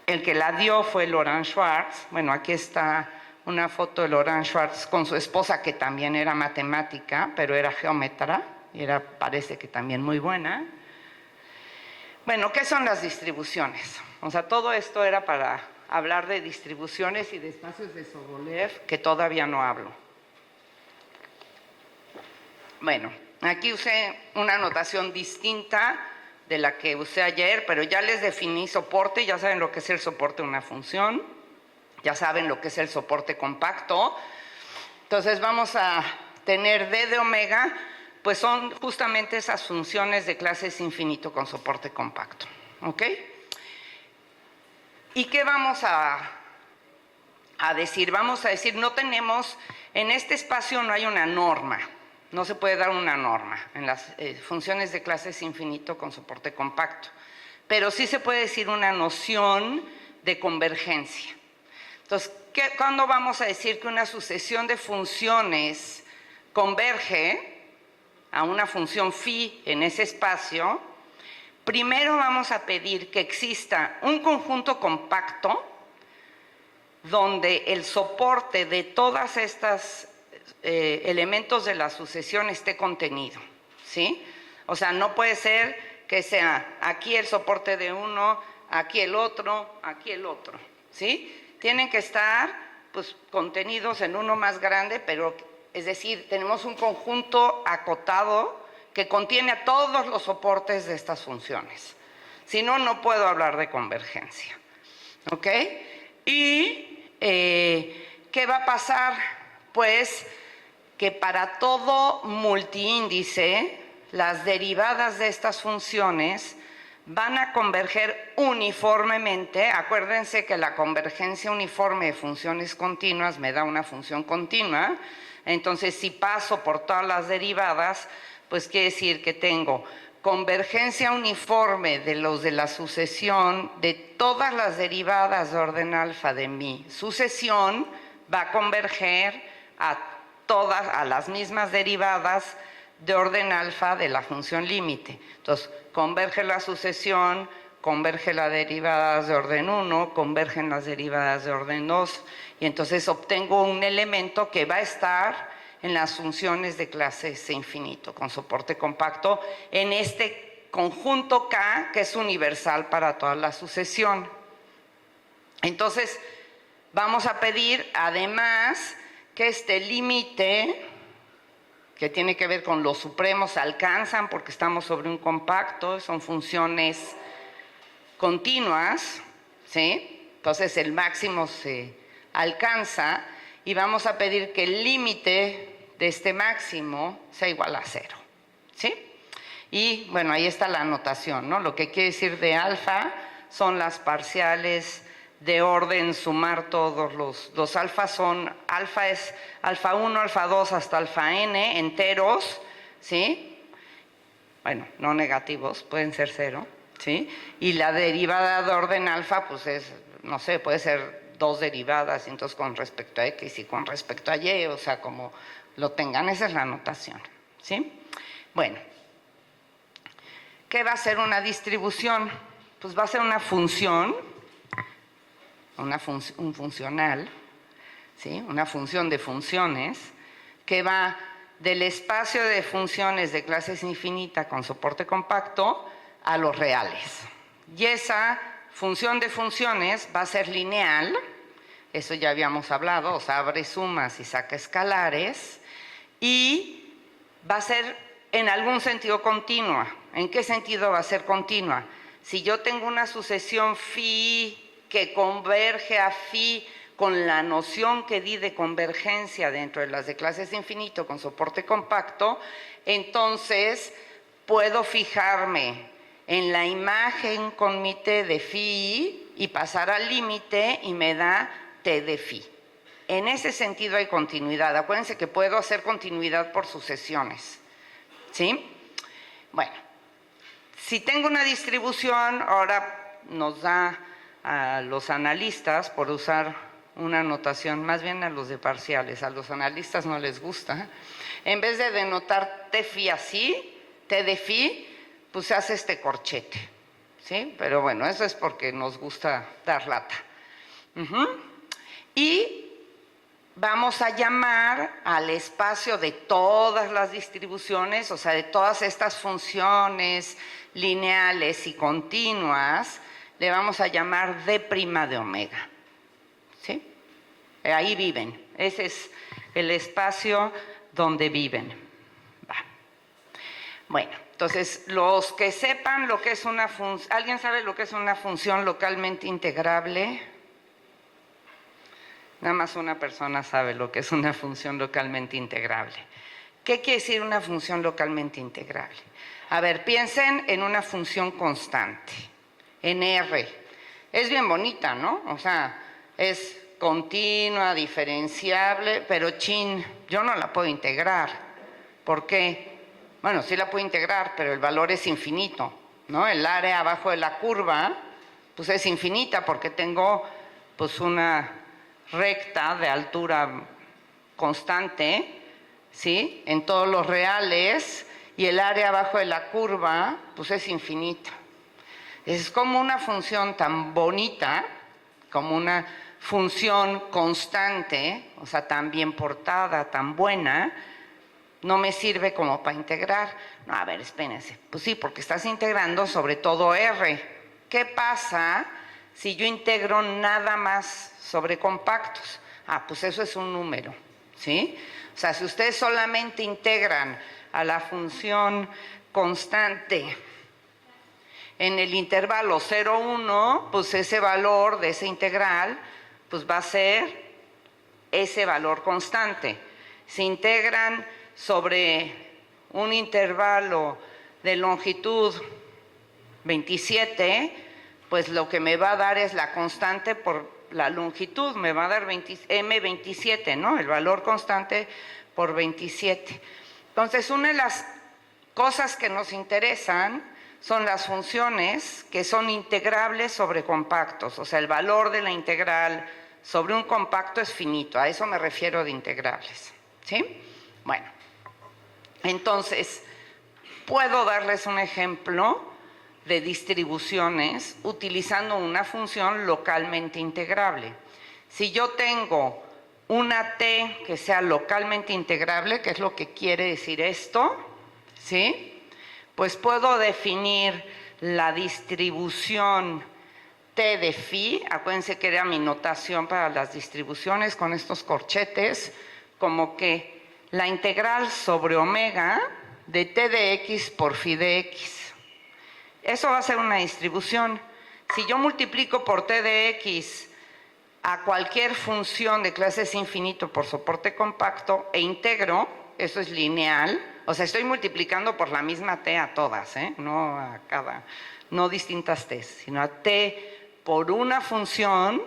El que la dio fue Laurent Schwartz. Bueno, aquí está una foto de Laurent Schwartz con su esposa, que también era matemática, pero era geómetra, y parece que también muy buena. Bueno, ¿qué son las distribuciones? O sea, todo esto era para hablar de distribuciones y de espacios de Sobolev, que todavía no hablo. Bueno, aquí usé una notación distinta de la que usé ayer, pero ya les definí soporte, ya saben lo que es el soporte de una función, ya saben lo que es el soporte compacto. Entonces vamos a tener D de omega, pues son justamente esas funciones de clases infinito con soporte compacto, ¿ok? ¿Y qué vamos a decir? Vamos a decir, no tenemos, en este espacio no hay una norma. No se puede dar una norma en las funciones de clases infinito con soporte compacto, pero sí se puede decir una noción de convergencia. Entonces, ¿cuándo vamos a decir que una sucesión de funciones converge a una función phi en ese espacio? Primero vamos a pedir que exista un conjunto compacto donde el soporte de todas estas elementos de la sucesión esté contenido, ¿sí? O sea, no puede ser que sea aquí el soporte de uno, aquí el otro, ¿sí? Tienen que estar pues contenidos en uno más grande, pero es decir, tenemos un conjunto acotado que contiene a todos los soportes de estas funciones. Si no, no puedo hablar de convergencia, ¿ok? Y ¿qué va a pasar? Pues que para todo multiíndice, las derivadas de estas funciones van a converger uniformemente. Acuérdense que la convergencia uniforme de funciones continuas me da una función continua. Entonces, si paso por todas las derivadas, pues quiere decir que tengo convergencia uniforme de los de la sucesión de todas las derivadas de orden alfa de mi sucesión, va a converger a las mismas derivadas de orden alfa de la función límite. Entonces, converge la sucesión, converge las derivadas de orden 1, convergen las derivadas de orden 2, y entonces obtengo un elemento que va a estar en las funciones de clase C infinito, con soporte compacto, en este conjunto K, que es universal para toda la sucesión. Entonces, vamos a pedir, además, que este límite, que tiene que ver con los supremos, alcanzan porque estamos sobre un compacto, son funciones continuas, ¿sí? Entonces el máximo se alcanza y vamos a pedir que el límite de este máximo sea igual a 0, ¿sí? Y bueno, ahí está la anotación, ¿no? Lo que quiere decir de alfa son las parciales de orden sumar todos los alfas son, alfa es alfa 1, alfa 2 hasta alfa n, enteros, ¿sí? Bueno, no negativos, pueden ser 0, ¿sí? Y la derivada de orden alfa, pues es, no sé, puede ser 2 derivadas, entonces con respecto a x y con respecto a y, o sea, como lo tengan, esa es la notación, ¿sí? Bueno, ¿qué va a ser una distribución? Pues va a ser una función, un funcional, ¿sí? Una función de funciones que va del espacio de funciones de clases infinita con soporte compacto a los reales. Y esa función de funciones va a ser lineal, eso ya habíamos hablado, o sea, abre sumas y saca escalares, y va a ser en algún sentido continua. ¿En qué sentido va a ser continua? Si yo tengo una sucesión phi que converge a phi con la noción que di de convergencia dentro de las de clases de infinito con soporte compacto, entonces puedo fijarme en la imagen con mi t de phi y pasar al límite y me da t de phi. En ese sentido hay continuidad. Acuérdense que puedo hacer continuidad por sucesiones, ¿sí? Bueno, si tengo una distribución, ahora nos da a los analistas, por usar una notación, más bien a los de parciales, a los analistas no les gusta, en vez de denotar t phi así, t de phi, pues se hace este corchete, ¿sí? Pero bueno, eso es porque nos gusta dar lata. Y vamos a llamar al espacio de todas las distribuciones, o sea, de todas estas funciones lineales y continuas, le vamos a llamar d' de omega, ¿sí? Ahí viven, ese es el espacio donde viven. Va. Bueno, entonces, los que sepan lo que es una función, ¿alguien sabe lo que es una función localmente integrable? Nada más una persona sabe lo que es una función localmente integrable. ¿Qué quiere decir una función localmente integrable? A ver, piensen en una función constante, en R. Es bien bonita, ¿no? O sea, es continua, diferenciable, pero chin, yo no la puedo integrar. ¿Por qué? Bueno, sí la puedo integrar, pero el valor es infinito, ¿no? El área abajo de la curva, pues es infinita porque tengo, pues, una recta de altura constante, ¿sí? En todos los reales, y el área abajo de la curva, pues es infinita. Es como una función tan bonita, como una función constante, o sea, tan bien portada, tan buena, no me sirve como para integrar. No, a ver, espérense. Pues sí, porque estás integrando sobre todo R. ¿Qué pasa si yo integro nada más sobre compactos? Ah, pues eso es un número, ¿sí? O sea, si ustedes solamente integran a la función constante en el intervalo 0, 1, pues ese valor de ese integral, pues va a ser ese valor constante. Si integran sobre un intervalo de longitud 27, pues lo que me va a dar es la constante por la longitud, me va a dar m27, ¿no? El valor constante por 27. Entonces, una de las cosas que nos interesan son las funciones que son integrables sobre compactos, o sea, el valor de la integral sobre un compacto es finito, a eso me refiero de integrables, ¿sí? Bueno, entonces, puedo darles un ejemplo de distribuciones utilizando una función localmente integrable. Si yo tengo una t que sea localmente integrable, que es lo que quiere decir esto, ¿sí? Pues puedo definir la distribución t de phi, acuérdense que era mi notación para las distribuciones con estos corchetes, como que la integral sobre omega de t de x por phi de x. Eso va a ser una distribución. Si yo multiplico por t de x a cualquier función de clases infinito por soporte compacto e integro, eso es lineal, O sea, estoy multiplicando por la misma t a todas, no a cada, no distintas t, sino a t por una función,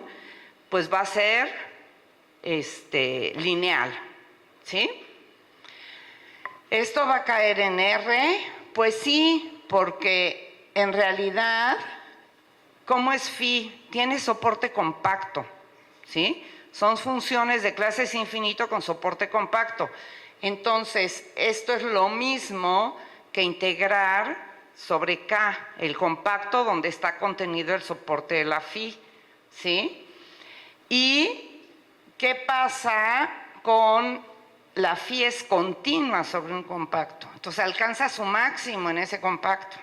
pues va a ser lineal, ¿sí? ¿Esto va a caer en R? Pues sí, porque en realidad, ¿cómo es phi? Tiene soporte compacto, ¿sí? Son funciones de clases infinito con soporte compacto. Entonces, esto es lo mismo que integrar sobre K, el compacto donde está contenido el soporte de la phi, ¿sí? ¿Y qué pasa con la phi es continua sobre un compacto? Entonces, alcanza su máximo en ese compacto.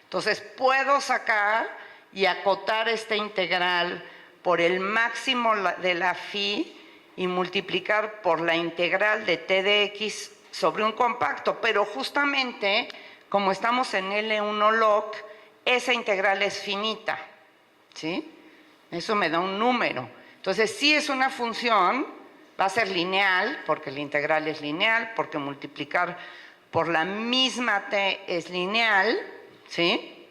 Entonces, puedo sacar y acotar esta integral por el máximo de la phi y multiplicar por la integral de t de x sobre un compacto, pero justamente como estamos en L1 log, esa integral es finita, ¿sí? Eso me da un número. Entonces, si es una función, va a ser lineal, porque la integral es lineal, porque multiplicar por la misma t es lineal, ¿sí?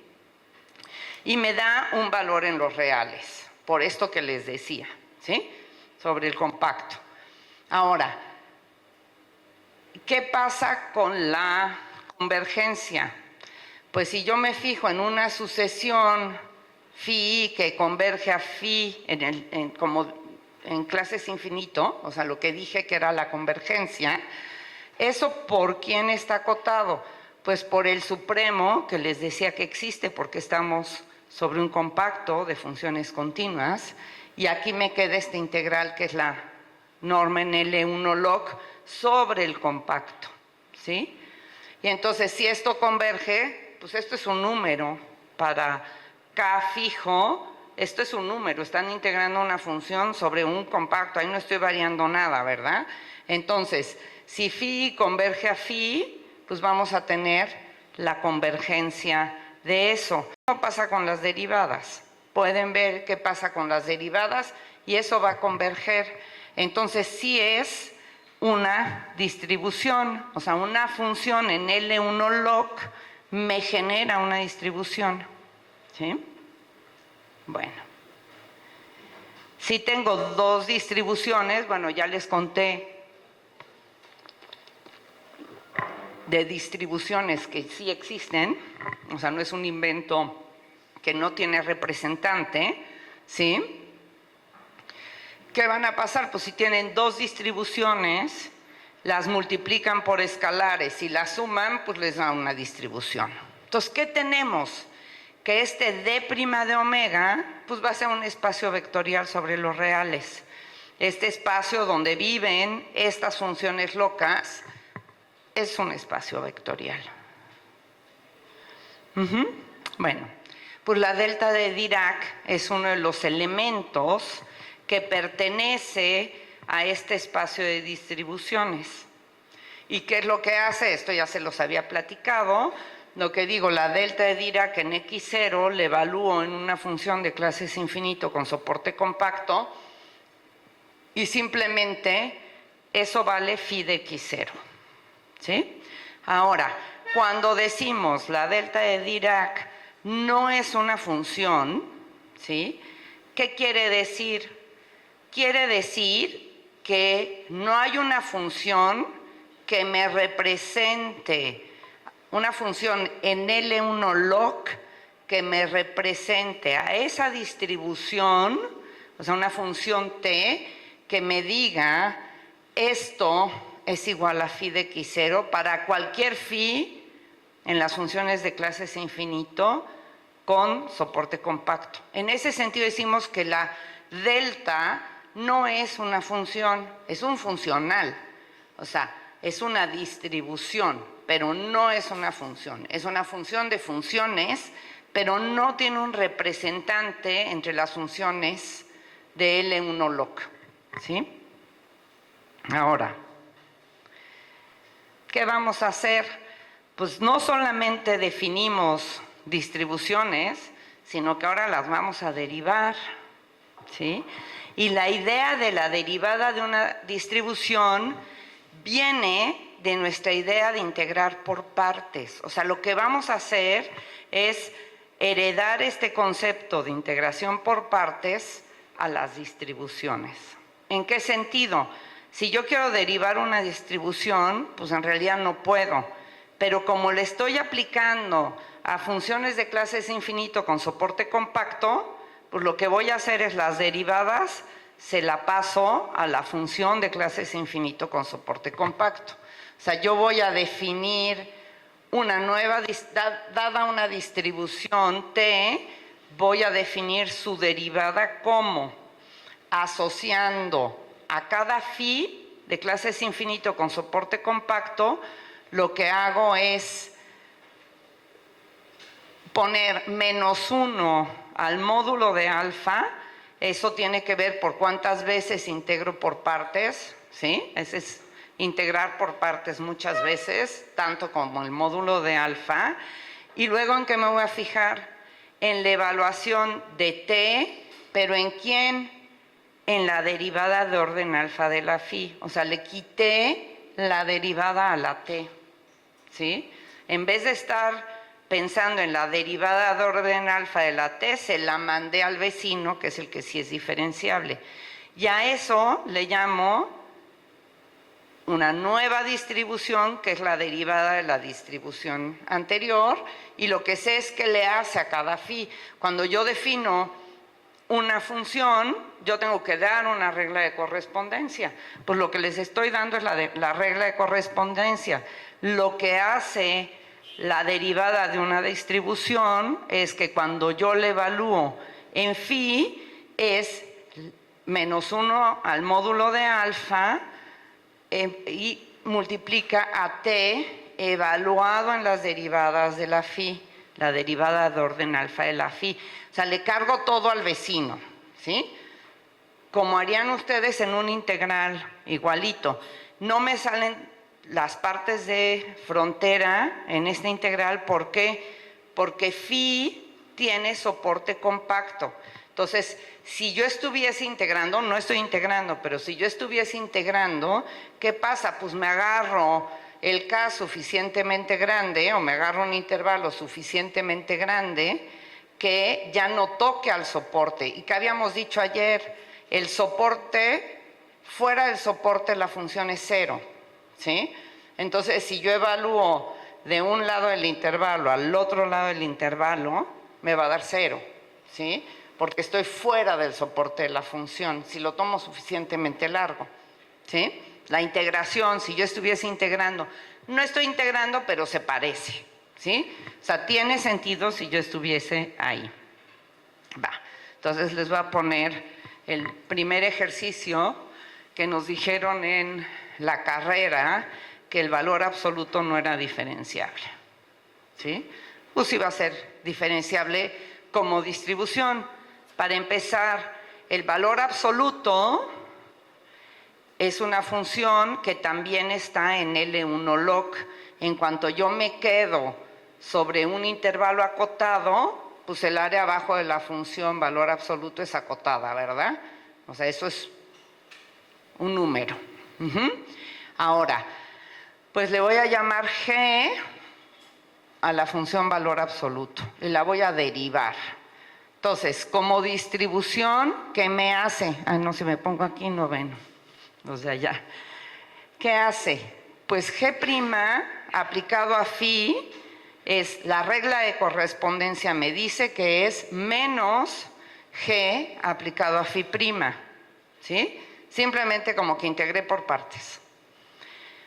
Y me da un valor en los reales, por esto que les decía, ¿sí? Sobre el compacto. Ahora, ¿qué pasa con la convergencia? Pues si yo me fijo en una sucesión phi que converge a phi como en clases infinito, o sea, lo que dije que era la convergencia, ¿eso por quién está acotado? Pues por el supremo, que les decía que existe porque estamos sobre un compacto de funciones continuas, y aquí me queda esta integral que es la norma en L1 log sobre el compacto, ¿sí? Y entonces, si esto converge, pues esto es un número para K fijo, esto es un número, están integrando una función sobre un compacto, ahí no estoy variando nada, ¿verdad? Entonces, si phi converge a phi, pues vamos a tener la convergencia de eso. ¿Qué pasa con las derivadas? Pueden ver qué pasa con las derivadas y eso va a converger. Entonces, sí es una distribución, o sea, una función en L1 log me genera una distribución, ¿sí? Bueno, si tengo dos distribuciones, bueno, ya les conté de distribuciones que sí existen, o sea, no es un invento que no tiene representante, ¿sí? ¿Qué van a pasar? Pues si tienen dos distribuciones, las multiplican por escalares y las suman, pues les da una distribución. Entonces, ¿qué tenemos? Que este d' de omega, pues va a ser un espacio vectorial sobre los reales. Este espacio donde viven estas funciones locas es un espacio vectorial. Bueno, pues la delta de Dirac es uno de los elementos que pertenece a este espacio de distribuciones. ¿Y qué es lo que hace? Esto ya se los había platicado. Lo que digo, la delta de Dirac en x0 le evalúo en una función de clases infinito con soporte compacto y simplemente eso vale phi de x0. ¿Sí? Ahora, cuando decimos la delta de Dirac no es una función, ¿sí? ¿Qué quiere decir? Quiere decir que no hay una función que me represente, una función en L1 log que me represente a esa distribución, o sea, una función t que me diga esto es igual a phi de x0 para cualquier phi en las funciones de clases infinito con soporte compacto. En ese sentido decimos que la delta no es una función, es un funcional, o sea, es una distribución, pero no es una función. Es una función de funciones, pero no tiene un representante entre las funciones de L1 log, ¿sí? Ahora, ¿qué vamos a hacer? Pues no solamente definimos distribuciones, sino que ahora las vamos a derivar, ¿sí? Y la idea de la derivada de una distribución viene de nuestra idea de integrar por partes. O sea, lo que vamos a hacer es heredar este concepto de integración por partes a las distribuciones. ¿En qué sentido? Si yo quiero derivar una distribución, pues en realidad no puedo, pero como le estoy aplicando a funciones de clases infinito con soporte compacto, pues lo que voy a hacer es las derivadas se la paso a la función de clases infinito con soporte compacto. O sea, yo voy a definir una nueva, dada una distribución T, voy a definir su derivada como asociando a cada phi de clases infinito con soporte compacto, lo que hago es poner -1 al módulo de alfa. Eso tiene que ver por cuántas veces integro por partes, ¿sí? Ese es integrar por partes muchas veces, tanto como el módulo de alfa. Y luego, ¿en qué me voy a fijar? En la evaluación de t, pero ¿en quién? En la derivada de orden alfa de la phi. O sea, le quité la derivada a la t, ¿sí? En vez de estar pensando en la derivada de orden alfa de la t, se la mandé al vecino, que es el que sí es diferenciable. Y a eso le llamo una nueva distribución, que es la derivada de la distribución anterior, y lo que sé es que le hace a cada phi. Cuando yo defino una función, yo tengo que dar una regla de correspondencia. Pues lo que les estoy dando es la regla de correspondencia. Lo que hace la derivada de una distribución es que cuando yo le evalúo en phi es -1 al módulo de alfa y multiplica a t evaluado en las derivadas de la phi, la derivada de orden alfa de la phi. O sea, le cargo todo al vecino, ¿sí? Como harían ustedes en un integral igualito. No me salen las partes de frontera en esta integral. ¿Por qué? Porque phi tiene soporte compacto. Entonces, si yo estuviese integrando, no estoy integrando, pero si yo estuviese integrando, ¿qué pasa? Pues me agarro el K suficientemente grande, o me agarro un intervalo suficientemente grande que ya no toque al soporte. ¿Y qué habíamos dicho ayer? El soporte, fuera del soporte la función es 0, ¿sí? Entonces, si yo evalúo de un lado del intervalo al otro lado del intervalo, me va a dar 0, ¿sí? Porque estoy fuera del soporte de la función, si lo tomo suficientemente largo, ¿sí? La integración, si yo estuviese integrando, no estoy integrando, pero se parece, ¿sí? O sea, tiene sentido si yo estuviese ahí. Va. Entonces les voy a poner el primer ejercicio que nos dijeron en la carrera, que el valor absoluto no era diferenciable, ¿sí? Pues iba a ser diferenciable como distribución. Para empezar, el valor absoluto es una función que también está en L1 log. En cuanto yo me quedo sobre un intervalo acotado, pues el área abajo de la función valor absoluto es acotada, ¿verdad? O sea, eso es un número. Ahora, pues le voy a llamar G a la función valor absoluto y la voy a derivar. Entonces, como distribución, ¿qué me hace? Ah, no, si me pongo aquí no ven. O sea, ya. ¿Qué hace? Pues G' aplicado a phi es la regla de correspondencia, me dice que es menos G aplicado a phi', ¿sí? Simplemente como que integré por partes.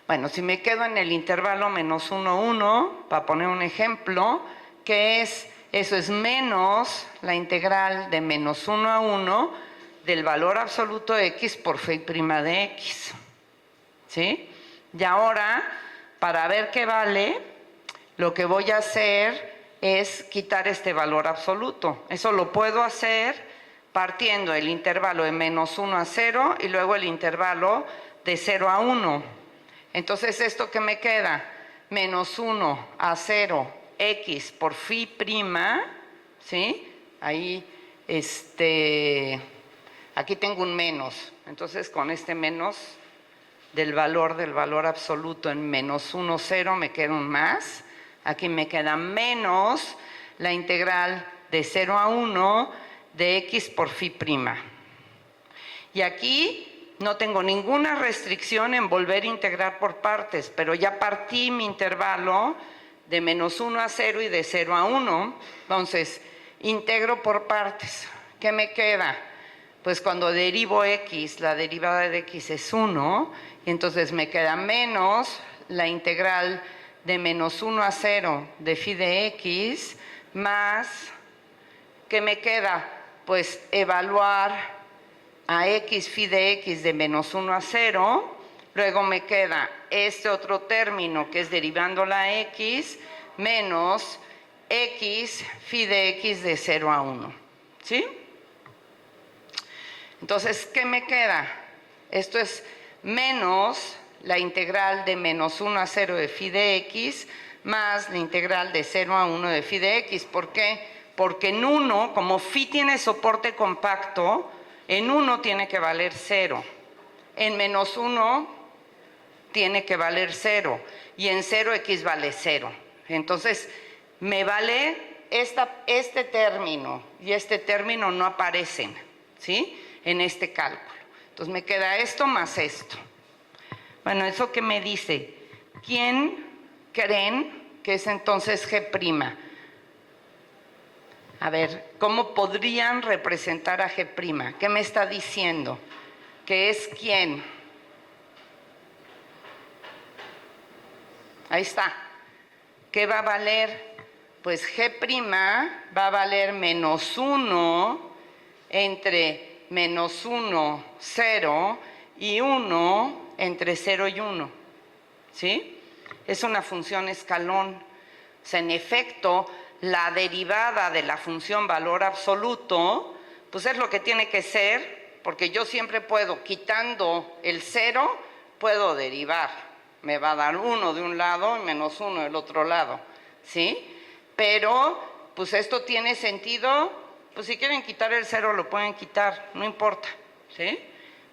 Bueno, si me quedo en el intervalo -1, 1, para poner un ejemplo, ¿qué es? Eso es menos la integral de -1 a 1 del valor absoluto de x por phi' de x, ¿sí? Y ahora, para ver qué vale, lo que voy a hacer es quitar este valor absoluto. Eso lo puedo hacer partiendo el intervalo de -1 a 0 y luego el intervalo de 0 a 1. Entonces, ¿esto qué me queda? -1 a 0 x por phi', ¿sí? Ahí, aquí tengo un menos. Entonces, con este menos del valor absoluto en menos 1, 0, me queda un más. Aquí me queda menos la integral de 0 a 1 de x por phi prima. Y aquí no tengo ninguna restricción en volver a integrar por partes, pero ya partí mi intervalo de menos 1 a 0 y de 0 a 1. Entonces, integro por partes. ¿Qué me queda? Pues cuando derivo x, la derivada de x es 1, y entonces me queda menos la integral de menos 1 a 0 de phi de x, más, ¿qué me queda? Pues evaluar a x phi de x de menos 1 a 0, luego me queda este otro término que es derivando la x, menos x phi de x de 0 a 1, ¿sí? Entonces, ¿qué me queda? Esto es menos la integral de menos 1 a 0 de phi de x más la integral de 0 a 1 de phi de x. ¿Por qué? Porque en 1, como phi tiene soporte compacto, en 1 tiene que valer 0. En menos 1 tiene que valer 0. Y en 0 x vale 0. Entonces, me vale este término y este término no aparecen, ¿sí? En este cálculo. Entonces me queda esto más esto. Bueno, ¿eso qué me dice? ¿Quién creen que es entonces G'? A ver, ¿cómo podrían representar a G'? ¿Qué me está diciendo? ¿Que es quién? Ahí está. ¿Qué va a valer? Pues G' va a valer menos 1 entre menos 1, 0 y 1 entre 0 y 1, ¿sí? Es una función escalón. O sea, en efecto, la derivada de la función valor absoluto, pues es lo que tiene que ser, porque yo siempre puedo, quitando el 0, puedo derivar. Me va a dar 1 de un lado y menos 1 del otro lado, ¿sí? Pero, pues esto tiene sentido. Pues si quieren quitar el 0 lo pueden quitar, no importa, ¿sí?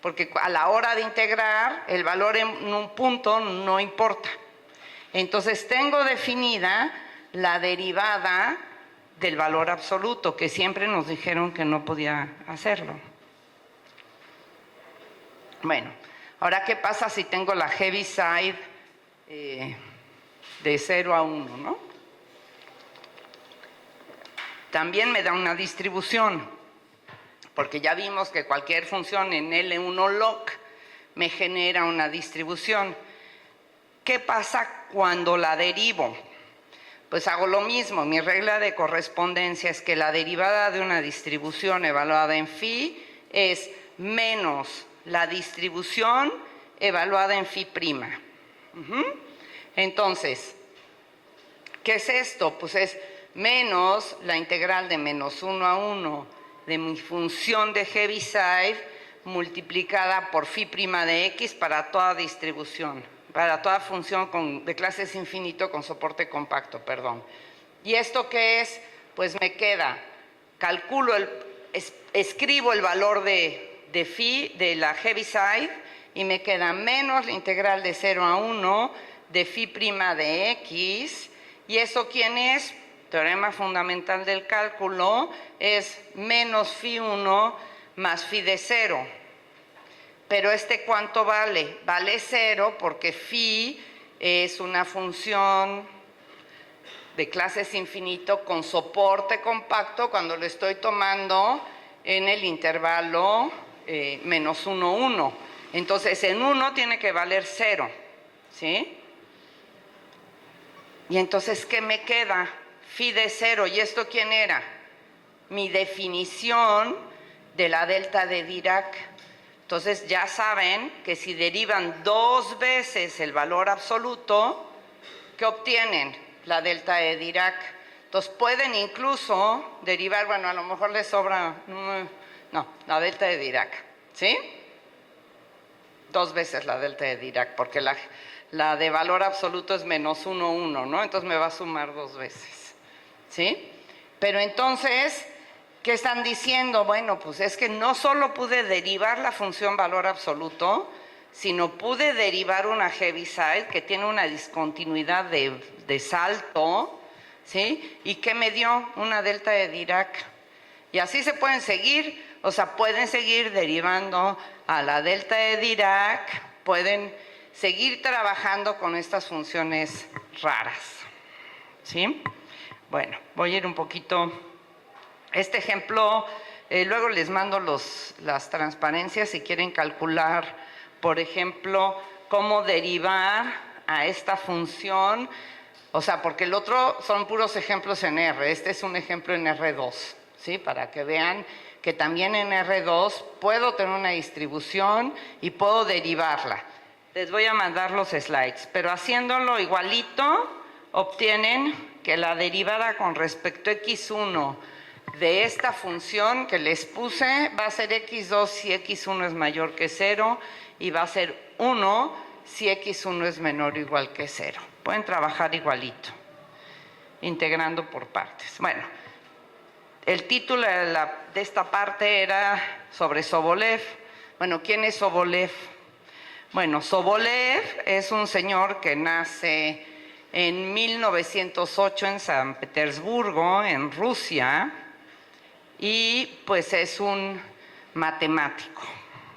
Porque a la hora de integrar, el valor en un punto no importa. Entonces tengo definida la derivada del valor absoluto, que siempre nos dijeron que no podía hacerlo. Bueno, ahora ¿qué pasa si tengo la Heaviside de 0 a 1, ¿no? También me da una distribución, porque ya vimos que cualquier función en L1 log me genera una distribución. ¿Qué pasa cuando la derivo? Pues hago lo mismo. Mi regla de correspondencia es que la derivada de una distribución evaluada en phi es menos la distribución evaluada en phi'. Entonces, ¿qué es esto? Pues es menos la integral de menos 1 a 1 de mi función de Heaviside multiplicada por phi' de x para toda distribución, para toda función de clases infinito con soporte compacto, perdón. ¿Y esto qué es? Pues me queda, calculo, escribo el valor de phi de la Heaviside y me queda menos la integral de 0 a 1 de phi' de x. ¿Y eso quién es? Teorema fundamental del cálculo es menos phi1 más phi de 0. Pero ¿cuánto vale? Vale 0 porque phi es una función de clases infinito con soporte compacto cuando lo estoy tomando en el intervalo menos 1, 1. Entonces en 1 tiene que valer 0, ¿sí? Y entonces, ¿qué me queda? Phi de 0. ¿Y esto quién era? Mi definición de la delta de Dirac. Entonces ya saben que si derivan 2 veces el valor absoluto, ¿qué obtienen? La delta de Dirac. Entonces pueden incluso derivar, bueno, a lo mejor les sobra, no, la delta de Dirac, ¿sí? 2 veces la delta de Dirac, porque la de valor absoluto es menos 1, 1, ¿no? Entonces me va a sumar 2 veces, ¿sí? Pero entonces, ¿qué están diciendo? Bueno, pues es que no solo pude derivar la función valor absoluto, sino pude derivar una Heaviside que tiene una discontinuidad de salto, ¿sí? ¿Y qué me dio? Una delta de Dirac. Y así se pueden seguir, o sea, pueden seguir derivando a la delta de Dirac, pueden seguir trabajando con estas funciones raras, ¿sí? Bueno, voy a ir un poquito. Este ejemplo, luego les mando las transparencias si quieren calcular, por ejemplo, cómo derivar a esta función, o sea, porque el otro son puros ejemplos en R, este es un ejemplo en R2, ¿sí? Para que vean que también en R2 puedo tener una distribución y puedo derivarla. Les voy a mandar los slides, pero haciéndolo igualito, obtienen que la derivada con respecto a x1 de esta función que les puse va a ser x2 si x1 es mayor que 0 y va a ser 1 si x1 es menor o igual que 0. Pueden trabajar igualito, integrando por partes. Bueno, el título de esta parte era sobre Sobolev. Bueno, ¿quién es Sobolev? Bueno, Sobolev es un señor que nace en 1908 en San Petersburgo, en Rusia, y pues es un matemático,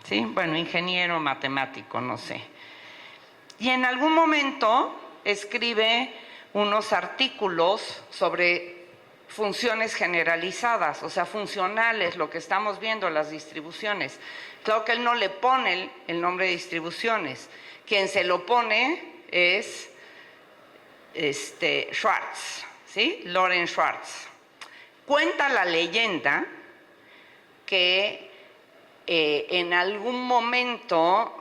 ¿sí? Bueno, ingeniero matemático, no sé. Y en algún momento escribe unos artículos sobre funciones generalizadas, o sea, funcionales, lo que estamos viendo, las distribuciones. Claro que él no le pone el nombre de distribuciones. Quien se lo pone es Schwartz, ¿sí? Lorenz Schwartz. Cuenta la leyenda que en algún momento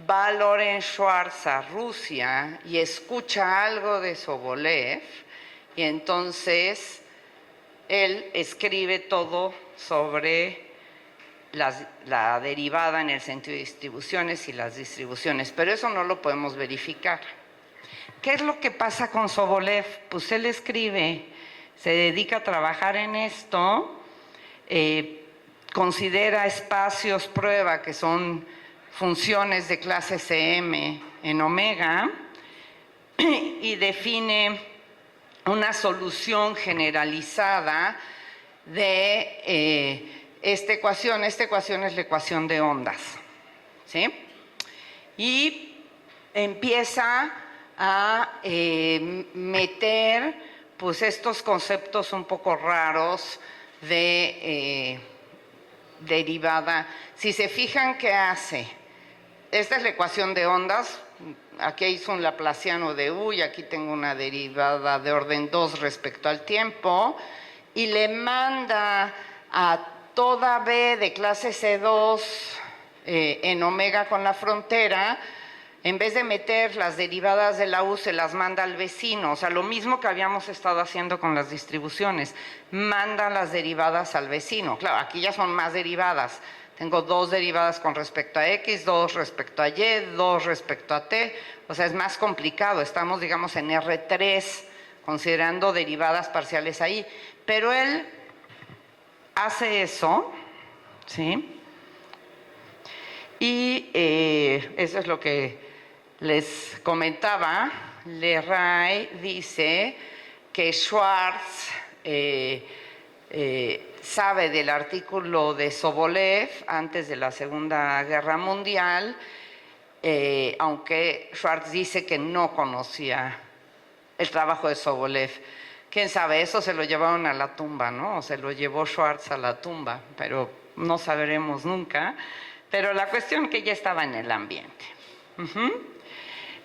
va Lorenz Schwartz a Rusia y escucha algo de Sobolev y entonces él escribe todo sobre la derivada en el sentido de distribuciones y las distribuciones, pero eso no lo podemos verificar. ¿Qué es lo que pasa con Sobolev? Pues él escribe, se dedica a trabajar en esto, considera espacios prueba que son funciones de clase Cm en omega y define una solución generalizada de esta ecuación. Esta ecuación es la ecuación de ondas, ¿sí? Y empieza a meter pues estos conceptos un poco raros de derivada. Si se fijan, ¿qué hace? Esta es la ecuación de ondas. Aquí hizo un laplaciano de U y aquí tengo una derivada de orden 2 respecto al tiempo. Y le manda a toda B de clase C2 en omega con la frontera. En vez de meter las derivadas de la U, se las manda al vecino. O sea, lo mismo que habíamos estado haciendo con las distribuciones. Manda las derivadas al vecino. Claro, aquí ya son más derivadas. Tengo 2 derivadas con respecto a X, 2 respecto a Y, 2 respecto a T. O sea, es más complicado. Estamos, digamos, en R3, considerando derivadas parciales ahí. Pero él hace eso, ¿sí? Y eso es lo que les comentaba. Leray dice que Schwartz sabe del artículo de Sobolev antes de la Segunda Guerra Mundial, aunque Schwartz dice que no conocía el trabajo de Sobolev. Quién sabe, eso se lo llevaron a la tumba, ¿no? O se lo llevó Schwartz a la tumba, pero no sabremos nunca. Pero la cuestión es que ya estaba en el ambiente.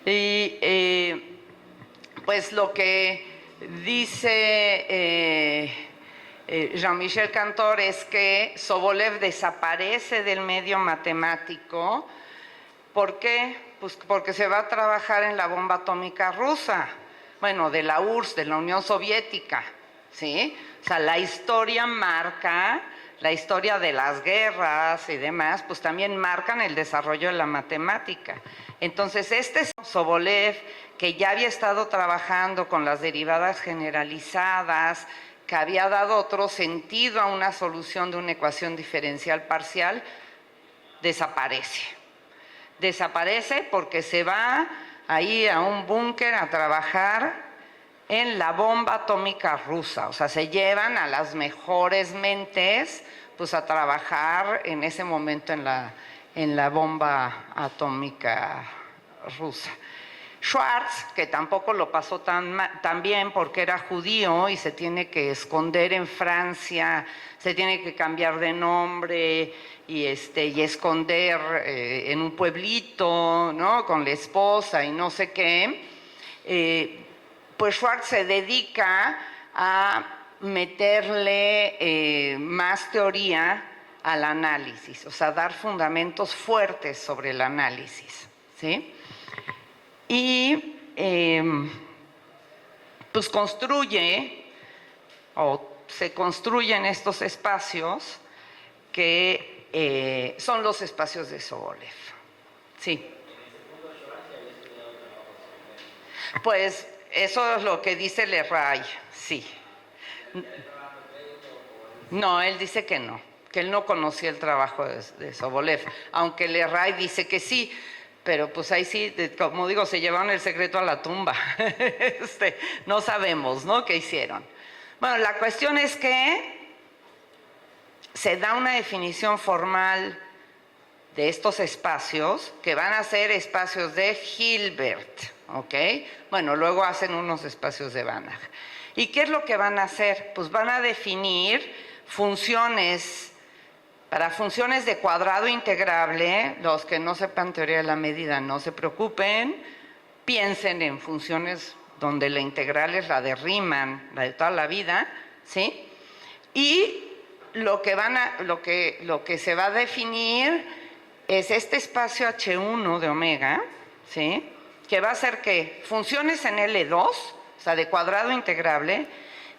Y pues lo que dice Jean-Michel Cantor es que Sobolev desaparece del medio matemático. ¿Por qué? Pues porque se va a trabajar en la bomba atómica rusa. Bueno, de la URSS, de la Unión Soviética, ¿sí? O sea, la historia marca, la historia de las guerras y demás, pues también marcan el desarrollo de la matemática. Entonces, este Sobolev, que ya había estado trabajando con las derivadas generalizadas, que había dado otro sentido a una solución de una ecuación diferencial parcial, desaparece. desaparece porque se va ahí a un búnker a trabajar en la bomba atómica rusa. O sea, se llevan a las mejores mentes pues a trabajar en ese momento en la bomba atómica rusa. Schwartz, que tampoco lo pasó tan bien porque era judío y se tiene que esconder en Francia, se tiene que cambiar de nombre y esconder en un pueblito, ¿no? Con la esposa y no sé qué. Pues Schwartz se dedica a meterle más teoría al análisis, o sea, dar fundamentos fuertes sobre el análisis, ¿sí? Y pues se construyen estos espacios que son los espacios de Sobolev. Sí. Pues eso es lo que dice Lerray, sí. No, él dice que no, que él no conocía el trabajo de Sobolev, aunque Lerray dice que sí. Pero pues ahí sí, como digo, se llevaron el secreto a la tumba. No sabemos, ¿no?, qué hicieron. Bueno, la cuestión es que se da una definición formal de estos espacios, que van a ser espacios de Hilbert, ¿ok? Bueno, luego hacen unos espacios de Banach. ¿Y qué es lo que van a hacer? Pues van a definir funciones. Para funciones de cuadrado integrable, los que no sepan teoría de la medida no se preocupen, piensen en funciones donde la integral es la de Riemann, la de toda la vida, ¿sí? Y lo que se va a definir es este espacio H1 de omega, ¿sí? Que va a ser que funciones en L2, o sea, de cuadrado integrable,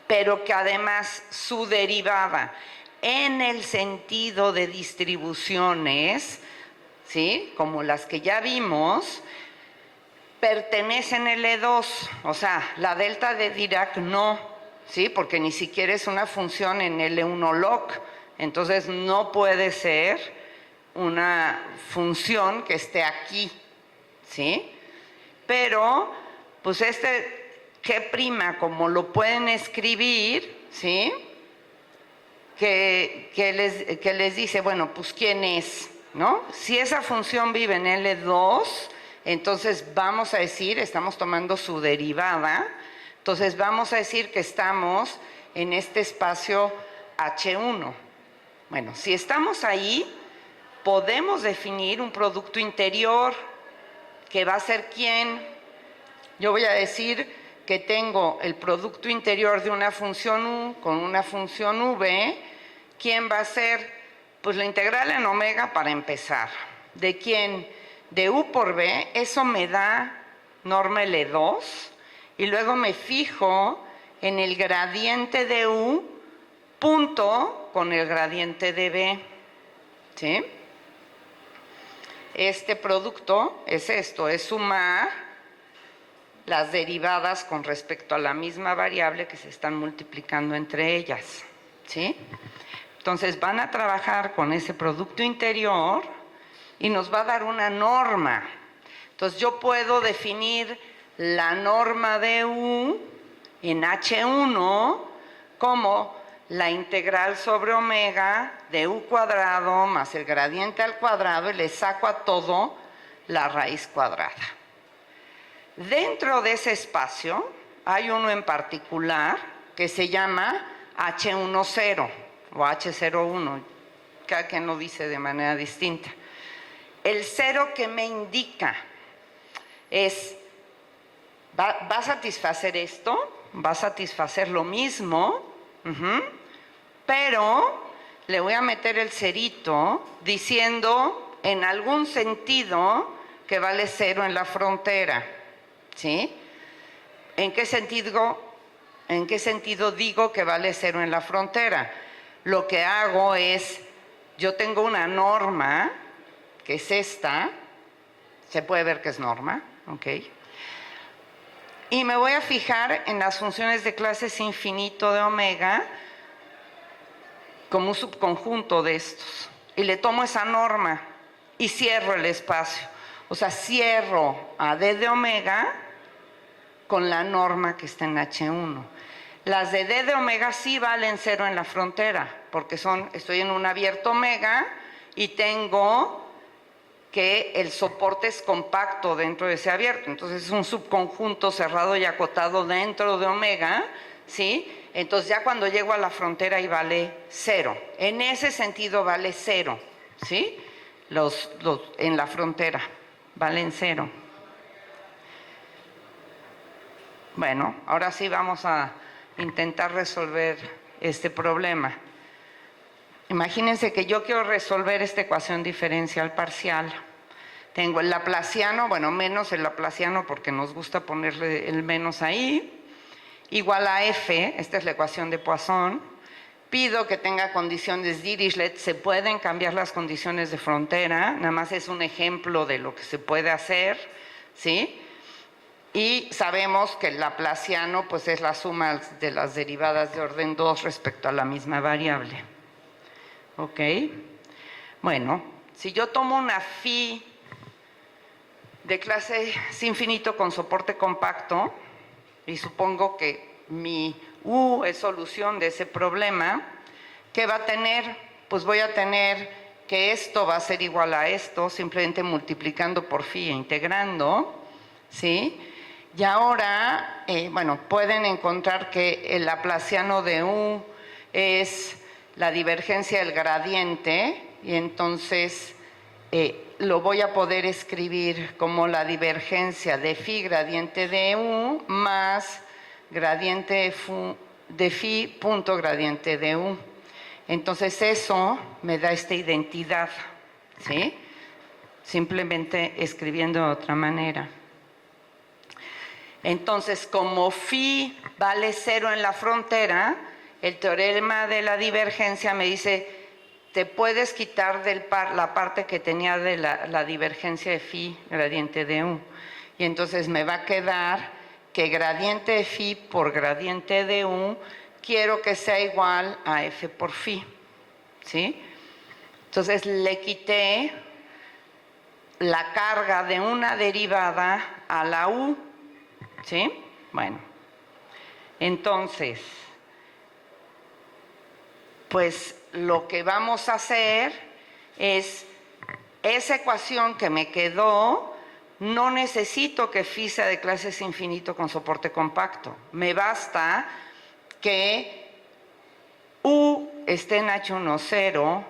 pero que además su derivada en el sentido de distribuciones, ¿sí?, como las que ya vimos, pertenecen a L2, o sea, la delta de Dirac no, ¿sí?, porque ni siquiera es una función en L1 log, entonces no puede ser una función que esté aquí, ¿sí? Pero, pues G', como lo pueden escribir, ¿sí?, que les dice, bueno, pues ¿quién es?, ¿no? Si esa función vive en L2, entonces vamos a decir, estamos tomando su derivada, entonces vamos a decir que estamos en este espacio H1. Bueno, si estamos ahí, podemos definir un producto interior que va a ser ¿quién? Yo voy a decir que tengo el producto interior de una función U con una función V. ¿Quién va a ser? Pues la integral en omega para empezar. ¿De quién? De U por B. Eso me da norma L2. Y luego me fijo en el gradiente de U punto con el gradiente de B. ¿Sí? Este producto es esto, es sumar las derivadas con respecto a la misma variable que se están multiplicando entre ellas, ¿sí? Entonces van a trabajar con ese producto interior y nos va a dar una norma. Entonces yo puedo definir la norma de U en H1 como la integral sobre omega de U cuadrado más el gradiente al cuadrado y le saco a todo la raíz cuadrada. Dentro de ese espacio hay uno en particular que se llama H10 o H01, cada quien lo dice de manera distinta. El cero que me indica es, va a satisfacer esto, va a satisfacer lo mismo, pero le voy a meter el cerito diciendo en algún sentido que vale cero en la frontera, ¿sí? ¿En qué sentido digo que vale cero en la frontera? Lo que hago es, yo tengo una norma, que es esta, se puede ver que es norma, ¿ok? Y me voy a fijar en las funciones de clases infinito de omega como un subconjunto de estos. Y le tomo esa norma y cierro el espacio. O sea, cierro a D de omega con la norma que está en H1. Las de D de omega sí valen 0 en la frontera, porque estoy en un abierto omega y tengo que el soporte es compacto dentro de ese abierto. Entonces es un subconjunto cerrado y acotado dentro de omega, ¿sí? Entonces ya cuando llego a la frontera ahí vale 0. En ese sentido vale 0, ¿sí? En la frontera valen 0. Bueno, ahora sí vamos a intentar resolver este problema. Imagínense que yo quiero resolver esta ecuación diferencial parcial. Tengo el laplaciano, bueno, menos el laplaciano porque nos gusta ponerle el menos ahí, igual a f, esta es la ecuación de Poisson. Pido que tenga condiciones Dirichlet, se pueden cambiar las condiciones de frontera, nada más es un ejemplo de lo que se puede hacer, ¿sí? Y sabemos que el laplaciano pues es la suma de las derivadas de orden 2 respecto a la misma variable. ¿Ok? Bueno, si yo tomo una phi de clase infinito con soporte compacto y supongo que mi U es solución de ese problema, ¿qué va a tener? Pues voy a tener que esto va a ser igual a esto, simplemente multiplicando por phi e integrando, ¿sí? Y ahora, bueno, pueden encontrar que el laplaciano de U es la divergencia del gradiente y entonces lo voy a poder escribir como la divergencia de phi gradiente de U más gradiente de phi punto gradiente de U. Entonces eso me da esta identidad, ¿sí? Simplemente escribiendo de otra manera. Entonces, como phi vale 0 en la frontera, el teorema de la divergencia me dice, te puedes quitar la parte que tenía de la divergencia de phi gradiente de U. Y entonces me va a quedar que gradiente de phi por gradiente de U quiero que sea igual a f por phi, ¿sí? Entonces le quité la carga de una derivada a la U, ¿sí? Bueno, entonces, pues lo que vamos a hacer es esa ecuación que me quedó, no necesito que phi sea de clases infinito con soporte compacto. Me basta que U esté en H10,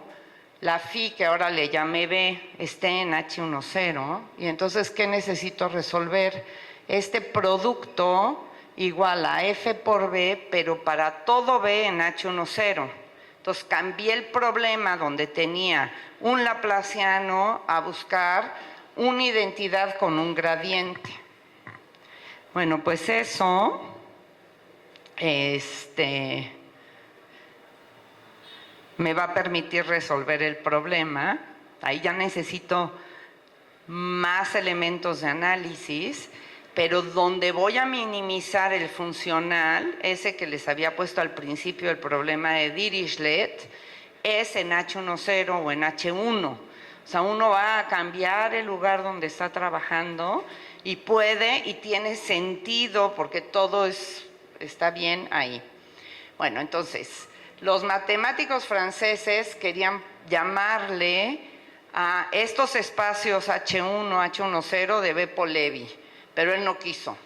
la phi que ahora le llamé B esté en H10, y entonces ¿qué necesito resolver? Este producto igual a F por B, pero para todo B en H10. Entonces cambié el problema donde tenía un laplaciano a buscar una identidad con un gradiente. Bueno, pues eso, me va a permitir resolver el problema. Ahí ya necesito más elementos de análisis, pero donde voy a minimizar el funcional, ese que les había puesto al principio del problema de Dirichlet, es en H10 o en H1. O sea, uno va a cambiar el lugar donde está trabajando y puede y tiene sentido porque todo está bien ahí. Bueno, entonces, los matemáticos franceses querían llamarle a estos espacios H1, H10 de Bepo-Levi, pero él no quiso.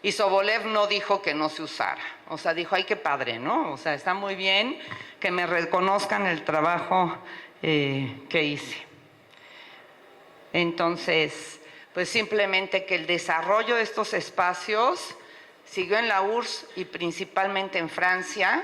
Y Sobolev no dijo que no se usara. O sea, dijo, ay, qué padre, ¿no? O sea, está muy bien que me reconozcan el trabajo que hice. Entonces, pues simplemente que el desarrollo de estos espacios siguió en la URSS y principalmente en Francia,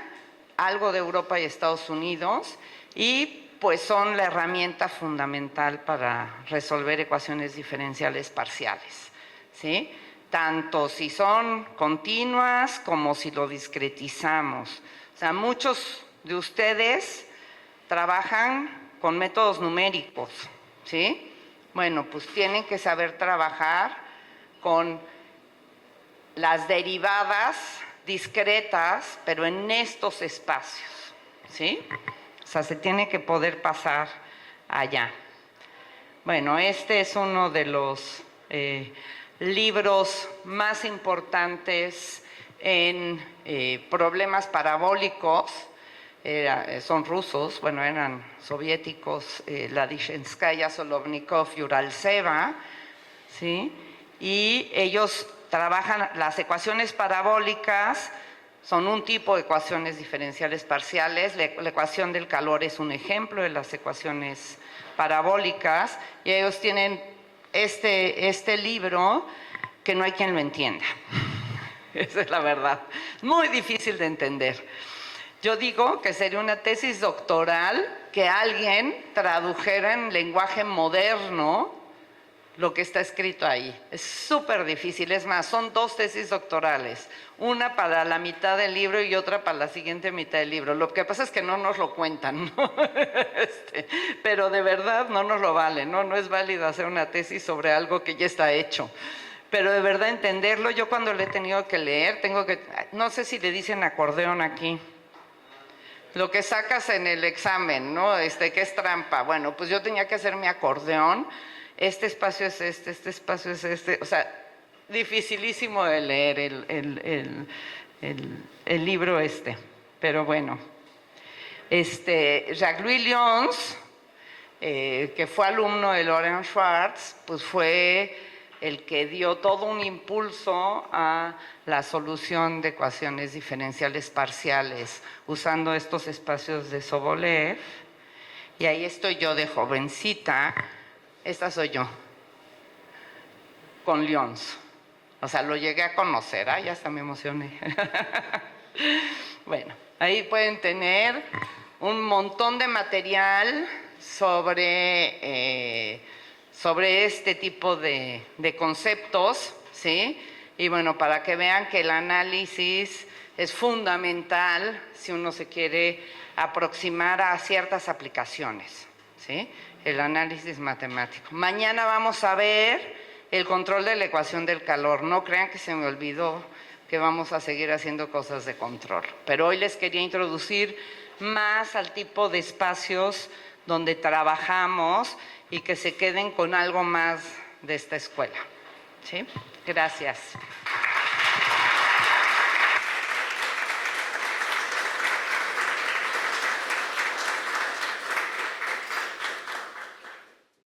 algo de Europa y Estados Unidos, y pues son la herramienta fundamental para resolver ecuaciones diferenciales parciales, ¿sí? Tanto si son continuas como si lo discretizamos. O sea, muchos de ustedes trabajan con métodos numéricos, ¿sí? Bueno, pues tienen que saber trabajar con las derivadas discretas, pero en estos espacios, ¿sí? O sea, se tiene que poder pasar allá. Bueno, este es uno de los libros más importantes en problemas parabólicos. Son rusos, bueno, eran soviéticos, Ladishenskaya, Solovnikov y Uraltseva, ¿sí? Y ellos trabajan las ecuaciones parabólicas. Son un tipo de ecuaciones diferenciales parciales. La ecuación del calor es un ejemplo de las ecuaciones parabólicas, y ellos tienen este libro que no hay quien lo entienda. Esa es la verdad. Muy difícil de entender. Yo digo que sería una tesis doctoral que alguien tradujera en lenguaje moderno lo que está escrito ahí. Es súper difícil. Es más, son 2 tesis doctorales. Una para la mitad del libro y otra para la siguiente mitad del libro. Lo que pasa es que no nos lo cuentan, ¿no? Pero de verdad no nos lo vale, ¿no? No es válido hacer una tesis sobre algo que ya está hecho. Pero de verdad entenderlo, yo cuando lo he tenido que leer, no sé si le dicen acordeón aquí. Lo que sacas en el examen, ¿no? Que es trampa. Bueno, pues yo tenía que hacer mi acordeón. Este espacio es este espacio es este. O sea, dificilísimo de leer el libro este. Pero bueno. Jacques-Louis Lyons, que fue alumno de Lorenz Schwartz, pues fue el que dio todo un impulso a la solución de ecuaciones diferenciales parciales usando estos espacios de Sobolev. Y ahí estoy yo de jovencita, esta soy yo, con Lyons. O sea, lo llegué a conocer, ya hasta me emocioné. Bueno, ahí pueden tener un montón de material sobre este tipo de conceptos, ¿sí? Y bueno, para que vean que el análisis es fundamental si uno se quiere aproximar a ciertas aplicaciones, ¿sí? El análisis matemático. Mañana vamos a ver el control de la ecuación del calor. No crean que se me olvidó que vamos a seguir haciendo cosas de control. Pero hoy les quería introducir más al tipo de espacios donde trabajamos y que se queden con algo más de esta escuela. ¿Sí? Gracias.